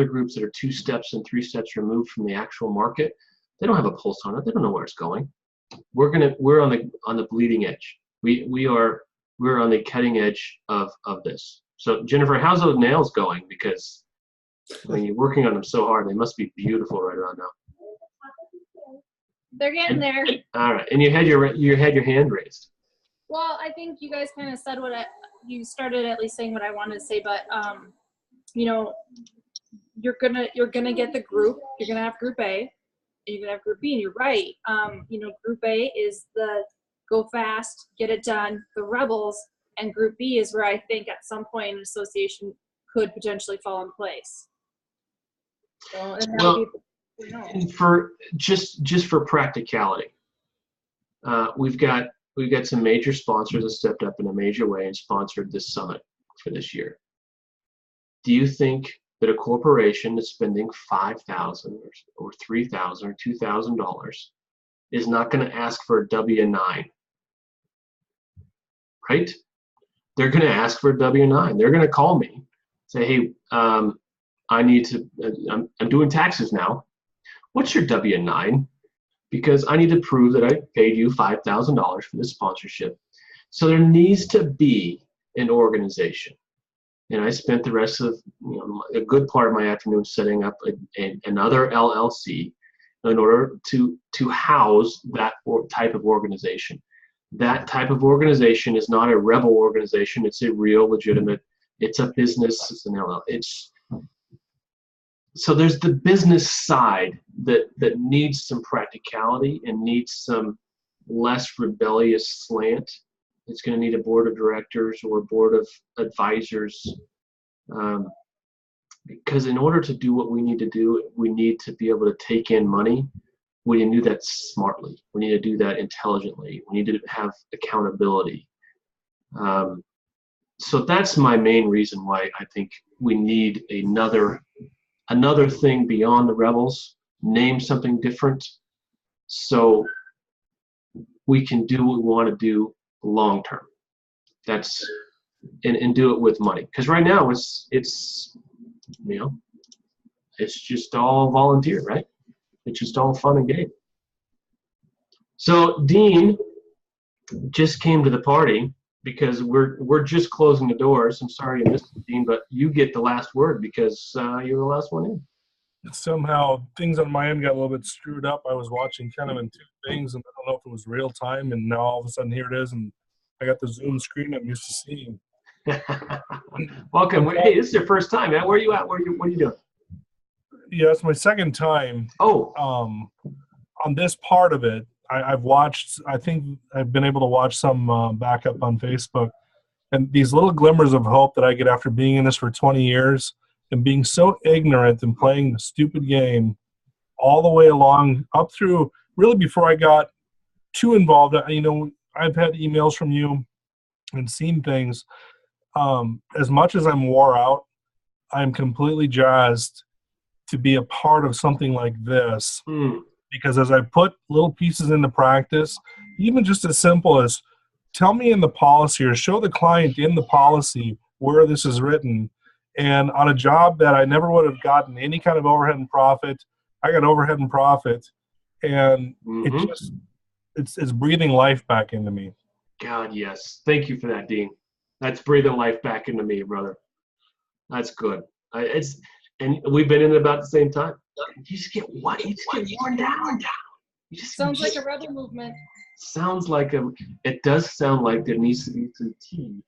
groups that are 2 steps and 3 steps removed from the actual market, they don't have a pulse on it. They don't know where it's going. We're on the bleeding edge. We're on the cutting edge of this. So Jennifer, how's those nails going? Because when you're working on them so hard, they must be beautiful right around now. They're getting there. All right, and you had your hand raised. Well, I think you guys kind of said you started at least saying what I wanted to say, but you're gonna get the group. You're gonna have Group A, and you're gonna have Group B, and you're right. Group A is the go fast, get it done, the rebels, and Group B is where I think at some point an association could potentially fall in place. So, and for just for practicality, we've got some major sponsors that stepped up in a major way and sponsored this summit for this year. Do you think that a corporation that's spending $5,000 or $3,000 or $2,000 is not going to ask for a W-9? Right? They're going to ask for a W-9. They're going to call me, say, hey, I need to. I'm doing taxes now. What's your W-9? Because I need to prove that I paid you $5,000 for this sponsorship. So there needs to be an organization. And I spent the rest of a good part of my afternoon setting up another LLC in order to house that type of organization. That type of organization is not a rebel organization. It's a real, legitimate. It's a business. It's an LLC. So there's the business side that needs some practicality and needs some less rebellious slant. It's going to need a board of directors or a board of advisors, because in order to do what we need to do, we need to be able to take in money. We need to do that smartly. We need to do that intelligently. We need to have accountability. So that's my main reason why I think we need another thing beyond the rebels. Name something different so we can do what we want to do long term. That's and do it with money, because right now it's just all volunteer, right? It's just all fun and game. So Dean just came to the party because we're just closing the doors. I'm sorry you missed it, Dean, but you get the last word because you're the last one in. Somehow things on my end got a little bit screwed up. I was watching kind of in 2 things, and I don't know if it was real time, and now all of a sudden here it is, and I got the Zoom screen I'm used to seeing. Welcome. Hey, this is your first time, man. Where are you at? What are you doing? Yeah, it's my second time. Oh. On this part of it, I've watched, I think I've been able to watch some backup on Facebook, and these little glimmers of hope that I get after being in this for 20 years and being so ignorant and playing the stupid game all the way along up through really before I got too involved. I've had emails from you and seen things. As much as I'm wore out, I'm completely jazzed to be a part of something like this. Because as I put little pieces into practice, even just as simple as tell me in the policy or show the client in the policy where this is written, and on a job that I never would have gotten any kind of overhead and profit, I got overhead and profit, and Mhm. it's breathing life back into me. God, yes. Thank you for that, Dean. That's breathing life back into me, brother. That's good. And we've been in it about the same time. You just get what? You just get worn down. Sounds like a rebel movement. Sounds like it does sound like there needs to be some tea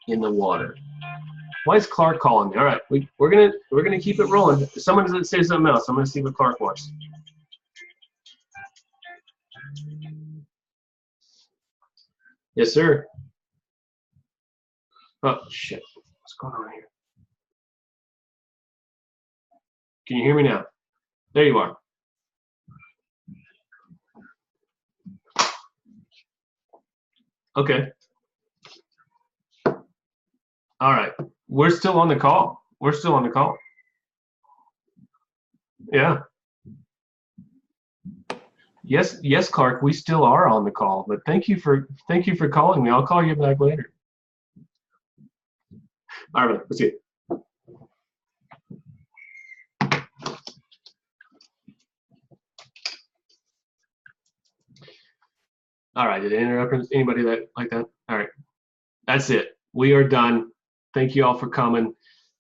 in the water. Why is Clark calling me? All right, we're gonna keep it rolling. Someone doesn't say something else. I'm gonna see what Clark wants. Yes, sir. Oh shit! What's going on here? Can you hear me now? There you are. Okay. All right. We're still on the call. Yeah. Yes, Clark, we still are on the call, but thank you for calling me. I'll call you back later. All right, let's see. All right, did I interrupt anybody like that? All right. That's it. We are done. Thank you all for coming.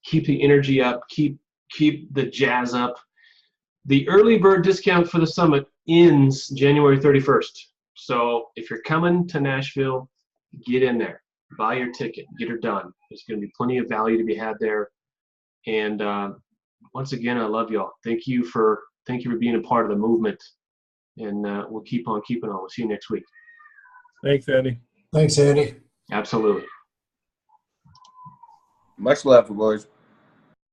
Keep the energy up. Keep the jazz up. The early bird discount for the summit ends January 31st. So if you're coming to Nashville, get in there. Buy your ticket. Get her done. There's going to be plenty of value to be had there. And once again, I love y'all. Thank you for being a part of the movement. And we'll keep on keeping on. We'll see you next week. Thanks, Andy. Thanks, Andy. Absolutely. Much love, boys.